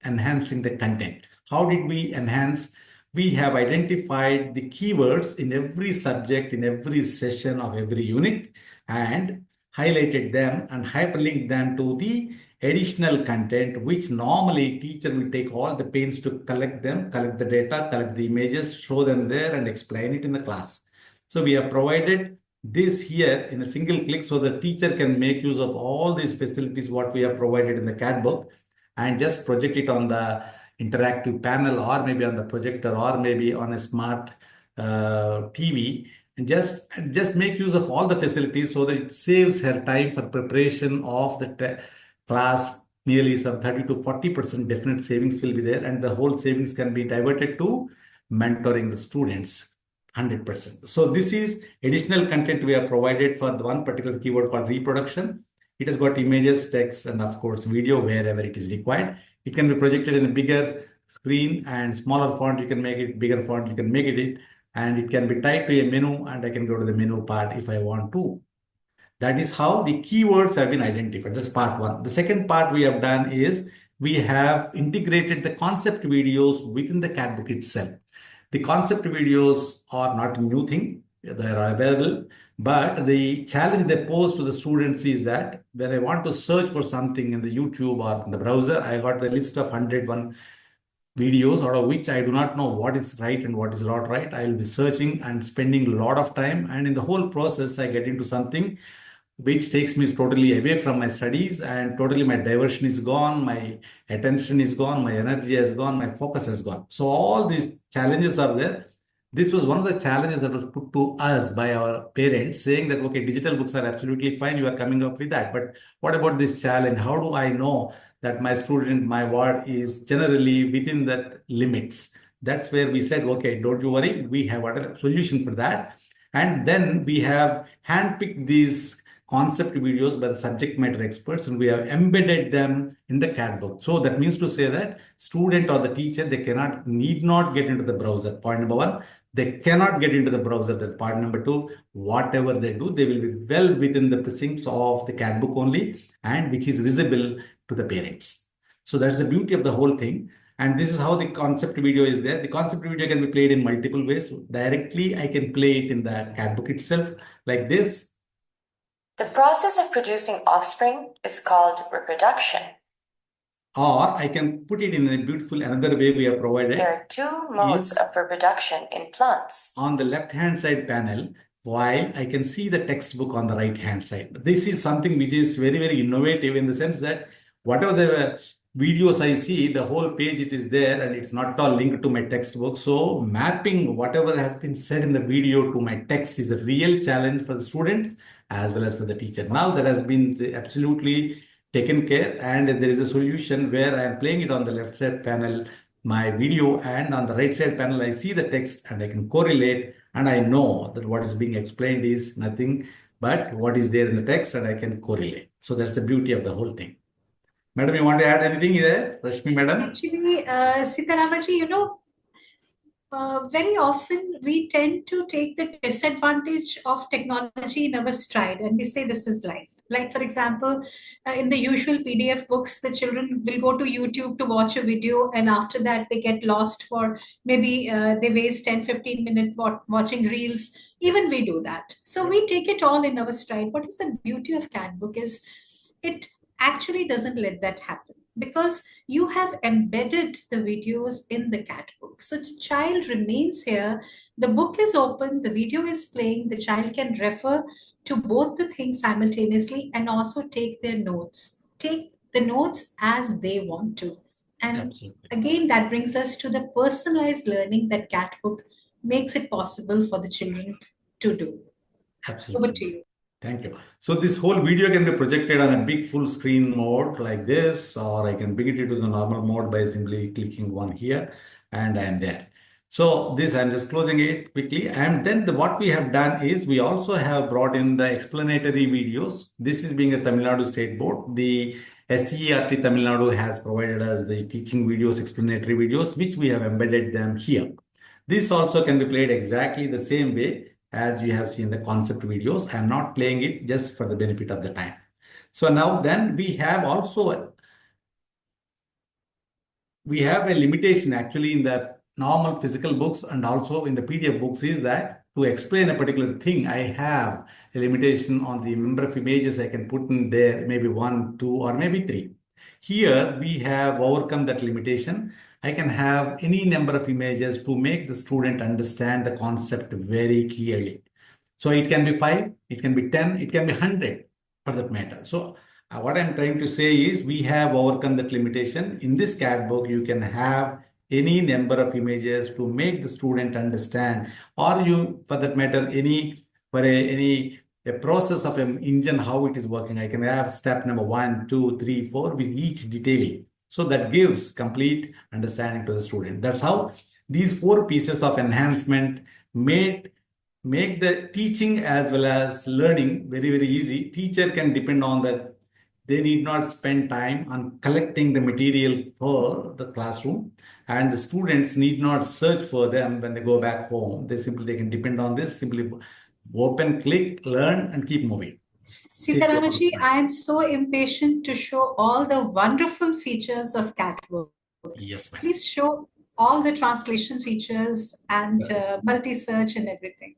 enhancing the content. How did we enhance? We have identified the keywords in every subject, in every session of every unit, and highlighted them and hyperlinked them to the additional content, which normally teacher will take all the pains to collect them, collect the data, collect the images, show them there and explain it in the class. So we have provided this here in a single click so the teacher can make use of all these facilities what we have provided in the CAT book and just project it on the interactive panel or maybe on the projector or maybe on a smart TV, and just make use of all the facilities so that it saves her time for preparation of the class. Nearly some 30 to 40% definite savings will be there, and the whole savings can be diverted to mentoring the students 100%. So this is additional content we have provided for the one particular keyword called reproduction. It has got images, text, and of course video wherever it is required. It can be projected in a bigger screen and smaller font. You can make it bigger font. You can make it, and it can be tied to a menu, and I can go to the menu part if I want to. That is how the keywords have been identified. That's part one. The second part we have done is we have integrated the concept videos within the CAT book itself. The concept videos are not a new thing. They are available. But the challenge they pose to the students is that when I want to search for something in the YouTube or in the browser, I got the list of 101 videos, out of which I do not know what is right and what is not right. I will be searching and spending a lot of time. And in the whole process, I get into something which takes me totally away from my studies, and totally my diversion is gone, my attention is gone, my energy has gone, my focus has gone. So all these challenges are there. This was one of the challenges that was put to us by our parents, saying that, okay, digital books are absolutely fine, you are coming up with that. But what about this challenge? How do I know that my student, my ward is generally within that limits? That's where we said, okay, don't you worry, we have a solution for that. And then we have handpicked these concept videos by the subject matter experts, and we have embedded them in the CAT book. So that means to say that student or the teacher, they need not get into the browser. Point number one, they cannot get into the browser. That's part number two. Whatever they do, they will be well within the precincts of the CAT book only, and which is visible to the parents. So that's the beauty of the whole thing. And this is how the concept video is there. The concept video can be played in multiple ways. Directly, I can play it in the CAT book itself like this. The process of producing offspring is called reproduction. Or I can put it in a beautiful another way we have provided. There are two modes of reproduction in plants. On the left-hand side panel, while I can see the textbook on the right-hand side. This is something which is very, very innovative in the sense that whatever the videos I see, the whole page it is there and it's not at all linked to my textbook. So mapping whatever has been said in the video to my text is a real challenge for the students as well as for the teacher. Now that has been absolutely taken care, and there is a solution where I am playing it on the left side panel, my video, and on the right side panel, I see the text and I can correlate, and I know that what is being explained is nothing but what is there in the text, and I can correlate. So that's the beauty of the whole thing. Madam, you want to add anything there? Rashmi, madam? Actually, Sitaramaji, very often we tend to take the disadvantage of technology in our stride and we say this is life. Like, for example, in the usual PDF books, the children will go to YouTube to watch a video, and after that they get lost for maybe they waste 10-15 minutes watching reels. Even we do that. So we take it all in our stride. What is the beauty of CAT book is it actually doesn't let that happen, because you have embedded the videos in the CAT book. So the child remains here, the book is open, the video is playing, the child can refer to both the things simultaneously and also take their notes. Take the notes as they want to. And Absolutely. Again, that brings us to the personalized learning that CAT book makes it possible for the children to do. Absolutely. Over to you. Thank you. So this whole video can be projected on a big full screen mode like this, or I can bring it to the normal mode by simply clicking one here, and I am there. So this, I'm just closing it quickly. And then what we have done is we also have brought in the explanatory videos. This is being a Tamil Nadu State Board. The SCERT Tamil Nadu has provided us the teaching videos, explanatory videos, which we have embedded them here. This also can be played exactly the same way as you have seen the concept videos. I am not playing it just for the benefit of the time. So now then we have also a limitation actually in the normal physical books and also in the PDF books, is that to explain a particular thing, I have a limitation on the number of images I can put in there, maybe 1, 2, or maybe 3. Here we have overcome that limitation. I can have any number of images to make the student understand the concept very clearly. So it can be 5, it can be 10, it can be 100 for that matter. So what I'm trying to say is we have overcome that limitation. In this CAD book, you can have any number of images to make the student understand, or you, for that matter, a process of an engine, how it is working. I can have step number 1, 2, 3, 4 with each detailing. So that gives complete understanding to the student. That's how these 4 pieces of enhancement make the teaching as well as learning very, very easy. Teacher can depend on that. They need not spend time on collecting the material for the classroom, and the students need not search for them when they go back home. They can depend on this, simply open, click, learn, and keep moving. Sitaramaji, I am so impatient to show all the wonderful features of CatWork. Yes, ma'am. Please show all the translation features and multi-search and everything.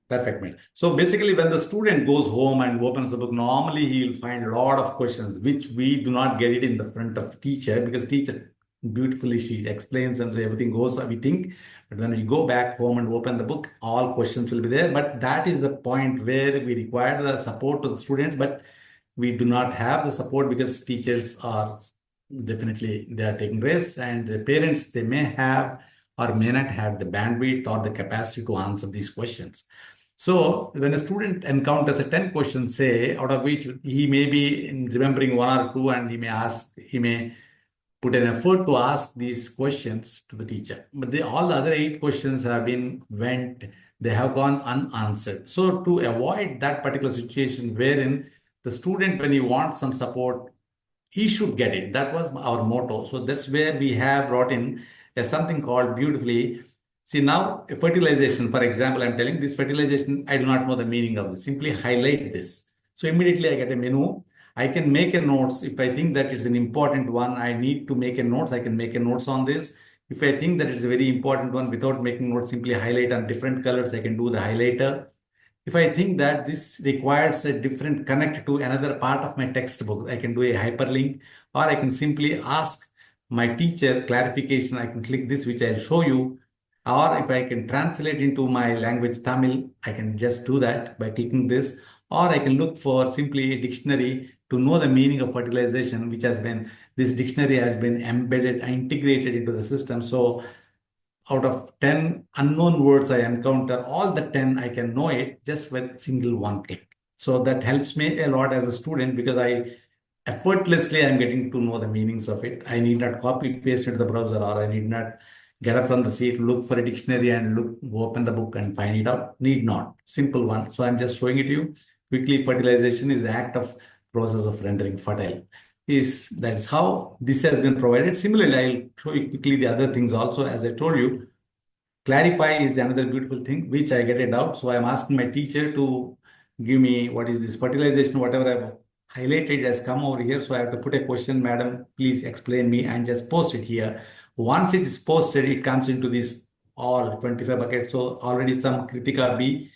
Perfect, mate. So basically, when the student goes home and opens the book, normally he will find a lot of questions, which we do not get it in the front of teacher, because teacher beautifully she explains and so everything goes, we think. But when we go back home and open the book, all questions will be there. But that is the point where we require the support of the students, but we do not have the support because teachers are definitely, they are taking rest, and the parents, they may have or may not have the bandwidth or the capacity to answer these questions. So when a student encounters a 10 questions, say, out of which he may be remembering 1 or 2, and he may put an effort to ask these questions to the teacher. But all the other 8 questions have they have gone unanswered. So to avoid that particular situation wherein the student, when he wants some support, he should get it. That was our motto. So that's where we have brought in something called beautifully. See now, a fertilization, for example, I'm telling this fertilization, I do not know the meaning of this. Simply highlight this. So immediately I get a menu. I can make a notes. If I think that it's an important one, I need to make a notes. I can make a notes on this. If I think that it's a very important one, without making notes, simply highlight on different colors. I can do the highlighter. If I think that this requires a different connect to another part of my textbook, I can do a hyperlink, or I can simply ask my teacher clarification. I can click this, which I'll show you. Or if I can translate into my language Tamil, I can just do that by clicking this. Or I can look for simply a dictionary to know the meaning of fertilization, this dictionary has been embedded, integrated into the system. So out of 10 unknown words I encounter, all the 10 I can know it just with single one click. So that helps me a lot as a student, because effortlessly I'm getting to know the meanings of it. I need not copy paste it to the browser, or I need not get up from the seat, look for a dictionary and open the book and find it out. Need not. Simple one. So I'm just showing it to you. Quickly, fertilization is the act of process of rendering fertile. That's how this has been provided. Similarly, I'll show you quickly the other things also. As I told you, clarify is another beautiful thing, which I get a doubt. So I'm asking my teacher to give me what is this fertilization, whatever I've highlighted has come over here. So I have to put a question, madam, please explain me, and just post it here. Once it is posted, it comes into these all 25 buckets. So already some Kritika B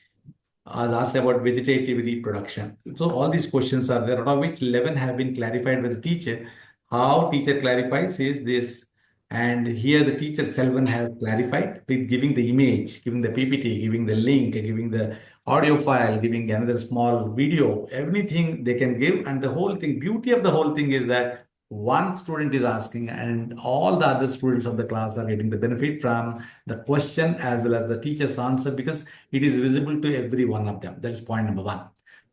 was asked about vegetative reproduction. So all these questions are there, out of which 11 have been clarified by the teacher. How teacher clarifies is this. And here the teacher Selvan has clarified with giving the image, giving the PPT, giving the link, giving the audio file, giving another small video, everything they can give. And the whole thing, beauty of the whole thing is that one student is asking and all the other students of the class are getting the benefit from the question as well as the teacher's answer, because it is visible to every one of them. That's point number 1.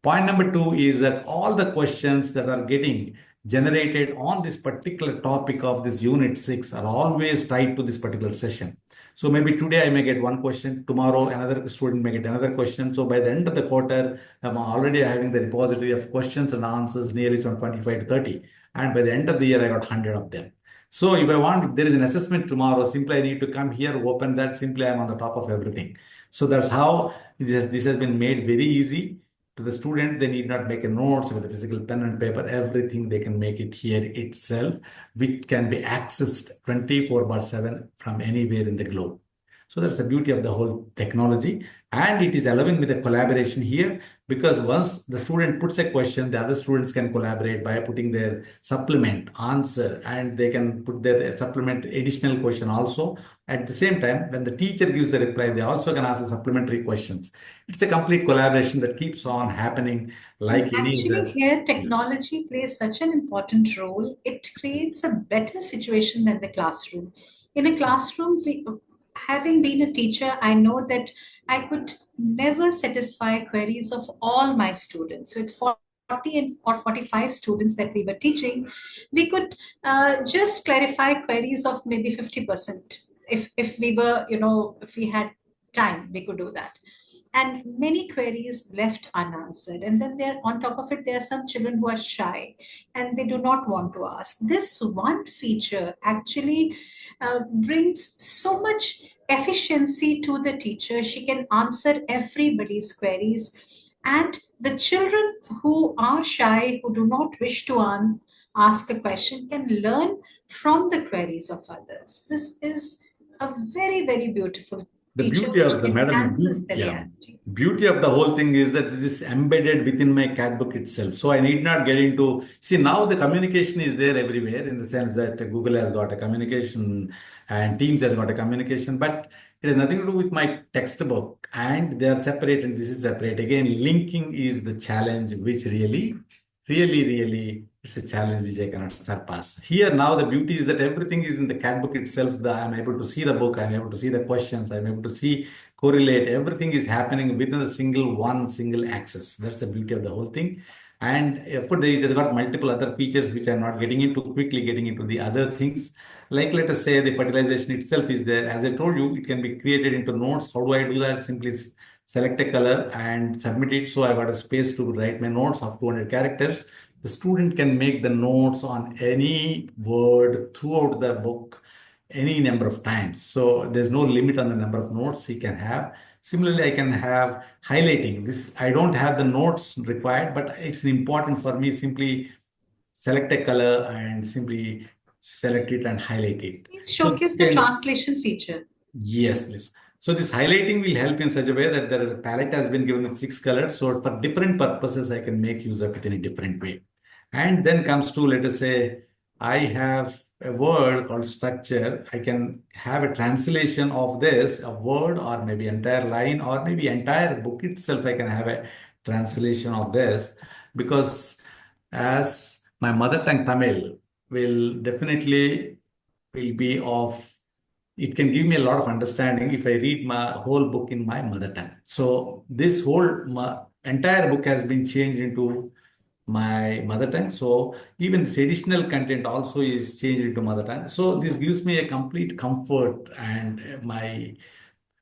Point number two is that all the questions that are getting generated on this particular topic of this unit 6 are always tied to this particular session. So maybe today I may get one question, tomorrow another student may get another question. So by the end of the quarter, I'm already having the repository of questions and answers nearly from 25 to 30. And by the end of the year, I got 100 of them. So if I want, if there is an assessment tomorrow, simply I need to come here, open that, simply I'm on the top of everything. So that's how this has been made very easy. To the student, they need not make a notes with a physical pen and paper. Everything they can make it here itself, which can be accessed 24/7 from anywhere in the globe. So that's the beauty of the whole technology. And it is allowing with the collaboration here, because once the student puts a question, the other students can collaborate by putting their supplement answer, and they can put their supplement additional question also. At the same time, when the teacher gives the reply, they also can ask the supplementary questions. It's a complete collaboration that keeps on happening like any Actually, other. here technology plays such an important role. It creates a better situation than the classroom. In a classroom, having been a teacher, I know that I could never satisfy queries of all my students. With 40 or 45 students that we were teaching, we could just clarify queries of maybe 50%. If we were, if we had time, we could do that. And many queries left unanswered. And then there, on top of it, there are some children who are shy and they do not want to ask. This one feature actually brings so much efficiency to the teacher. She can answer everybody's queries. And the children who are shy, who do not wish to ask a question, can learn from the queries of others. This is a very, very beautiful The feature beauty which of the madam, enhances the reality. beauty of the whole thing is that it is embedded within my cat book itself. So I need not get into, see, now the communication is there everywhere, in the sense that Google has got a communication and Teams has got a communication, but it has nothing to do with my textbook, and they are separate and this is separate. Again, linking is the challenge, which really, it's a challenge which I cannot surpass. Here now the beauty is that everything is in the cat book itself. I'm able to see the book, I'm able to see the questions, I'm able to see, correlate. Everything is happening within a single access. That's the beauty of the whole thing. And of course, it has got multiple other features which I'm not getting into, quickly getting into the other things. Like, let us say the fertilization itself is there. As I told you, it can be created into notes. How do I do that? Simply select a color and submit it. So I got a space to write my notes of 200 characters. The student can make the notes on any word throughout the book any number of times. So there's no limit on the number of notes he can have. Similarly, I can have highlighting. This, I don't have the notes required, but it's important for me. Simply select a color and simply select it and highlight it. Please showcase the translation feature. Yes, please. So this highlighting will help in such a way that the palette has been given with 6 colors. So for different purposes, I can make use of it in a different way. And then comes to, let us say, I have a word called structure. I can have a translation of this, a word, or maybe entire line, or maybe entire book itself. I can have a translation of this, because as my mother tongue Tamil will definitely will be of, it can give me a lot of understanding if I read my whole book in my mother tongue. So this whole entire book has been changed into my mother tongue. So even this additional content also is changed into mother tongue. So this gives me a complete comfort, and I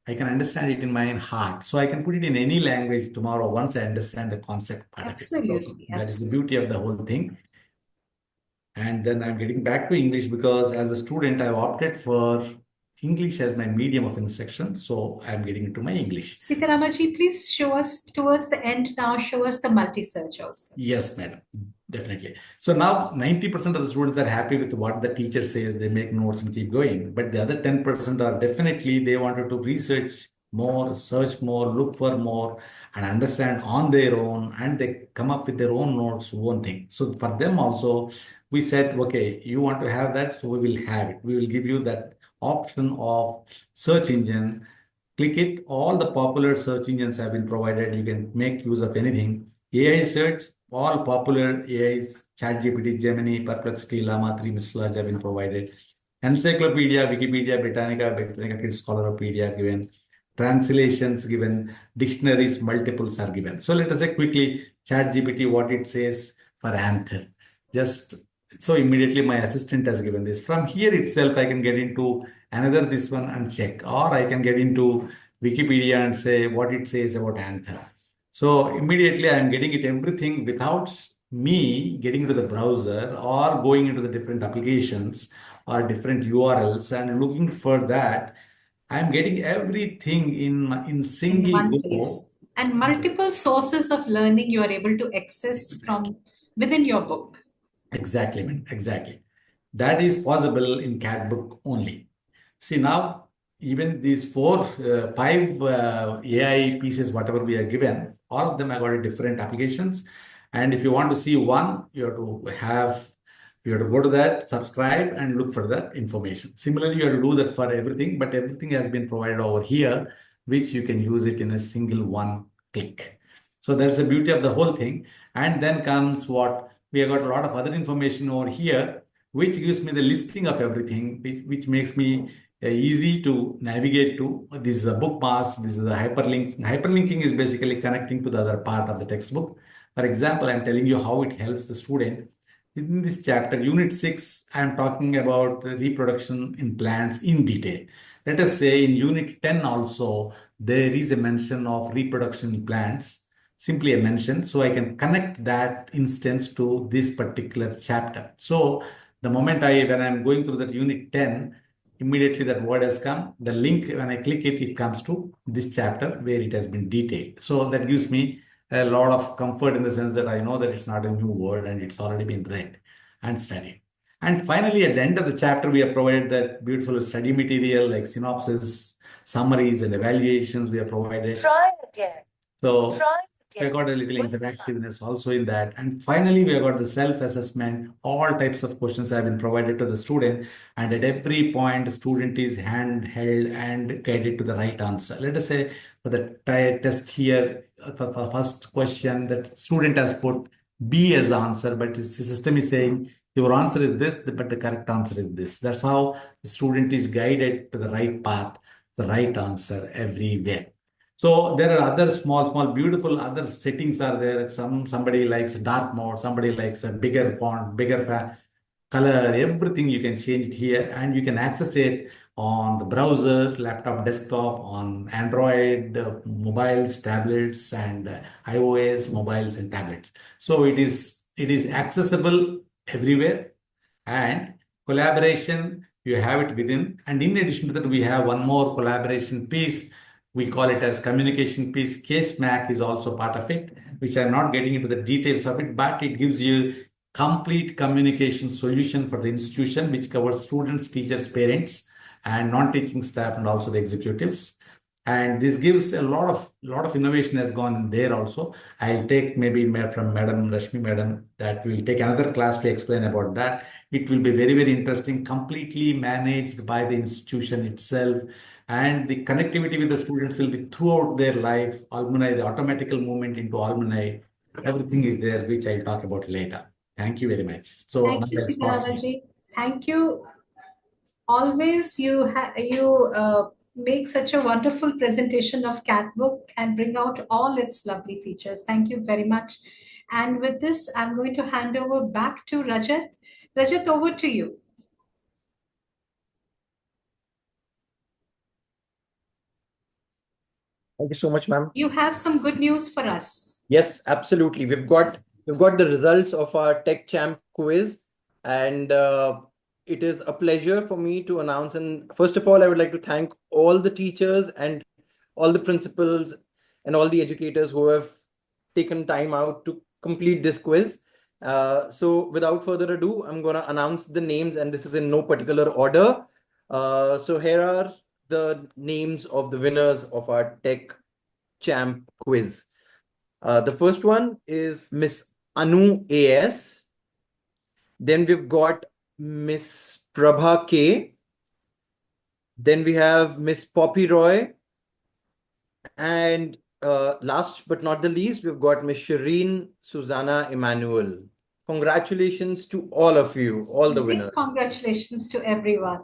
can understand it in my own heart. So I can put it in any language tomorrow once I understand the concept part Absolutely. of it. So that is the beauty of the whole thing. And then I'm getting back to English, because as a student, I've opted for English as my medium of instruction. So I'm getting into my English. Sitaramaji, please show us towards the end now, show us the multi-search also. Yes, madam. Definitely. So now 90% of the students are happy with what the teacher says. They make notes and keep going. But the other 10% are definitely, they wanted to research more, search more, look for more, and understand on their own. And they come up with their own notes, own thing. So for them also, we said, okay, you want to have that, so we will have it. We will give you that option of search engine. Click it. All the popular search engines have been provided. You can make use of anything. AI search, all popular AIs, ChatGPT, Gemini, Perplexity, Llama 3, Mistral have been provided. Encyclopedia, Wikipedia, Britannica Kids Scholaropedia given. translations given, dictionaries, multiples are given. So let us say quickly ChatGPT what it says for anther. Just so immediately my assistant has given this. From here itself, I can get into another this one and check, or I can get into Wikipedia and say what it says about anther. So immediately I'm getting it everything without me getting into the browser or going into the different applications or different URLs and looking for that. I'm getting everything in In single one go. place. And multiple sources of learning you are able to access from within your book. Exactly, man. Exactly. That is possible in cat book only. See now, even these five AI pieces, whatever we are given, all of them have got different applications. And if you want to see one, you have to go to that, subscribe, and look for that information. Similarly, you have to do that for everything, but everything has been provided over here, which you can use it in a single one click. So that's the beauty of the whole thing. And then comes what we have got a lot of other information over here, which gives me the listing of everything, which makes me easy to navigate to. This is a bookmarks, this is a hyperlink. Hyperlinking is basically connecting to the other part of the textbook. For example, I'm telling you how it helps the student. In this chapter, Unit 6, I'm talking about the reproduction in plants in detail. Let us say in Unit 10 also, there is a mention of reproduction in plants, simply a mention. So I can connect that instance to this particular chapter. So the moment when I'm going through that Unit 10, immediately that word has come. The link, when I click it, it comes to this chapter where it has been detailed. So that gives me a lot of comfort in the sense that I know that it's not a new word and it's already been read and studied. And finally, at the end of the chapter, we have provided that beautiful study material like synopsis, summaries, and evaluations we have provided. Try again. So Try we again. got a little interactiveness also in that. And finally, we have got the self-assessment. All types of questions have been provided to the student. And at every point, the student is handheld and guided to the right answer. Let us say for the test here, for first question, that student has put B as the answer, but the system is saying your answer is this, but the correct answer is this. That's how the student is guided to the right path, the right answer everywhere. So there are other small, beautiful other settings are there. Somebody likes dark mode, somebody likes a bigger font, color, everything you can change it here and you can access it on the browser, laptop, desktop, on Android, mobiles, tablets, and iOS, mobiles and tablets. So it is accessible everywhere, and collaboration, you have it within. And in addition to that, we have one more collaboration piece. We call it as communication piece. Case Mac is also part of it, which I'm not getting into the details of it, but it gives you complete communication solution for the institution, which covers students, teachers, parents, and non-teaching staff, and also the executives. And this gives a lot of innovation has gone in there also. I'll take maybe from Madam Rashmi Madam, that we'll take another class to explain about that. It will be very interesting, completely managed by the institution itself. And the connectivity with the students will be throughout their life. Alumni, the automatical movement into alumni, everything is there, which I'll talk about later. Thank you very much. So Thank now you, let's start. Siddhartha. Thank you. Always you make such a wonderful presentation of cat book and bring out all its lovely features. Thank you very much. And with this, I'm going to hand over back to Rajat. Rajat, over to you. Thank you so much, ma'am. You have some good news for us. Yes, absolutely. We've got the results of our Tech Champ quiz, and it is a pleasure for me to announce. And first of all, I would like to thank all the teachers and all the principals and all the educators who have taken time out to complete this quiz. So without further ado, I'm going to announce the names, and this is in no particular order. So here are the names of the winners of our Tech Champ quiz. The first one is Miss Anu AS. Then we've got Miss Prabha K. Then we have Miss Poppy Roy. And last but not the least, we've got Miss Shireen Susanna Emmanuel. Congratulations to all of you, all the winners. Congratulations to everyone.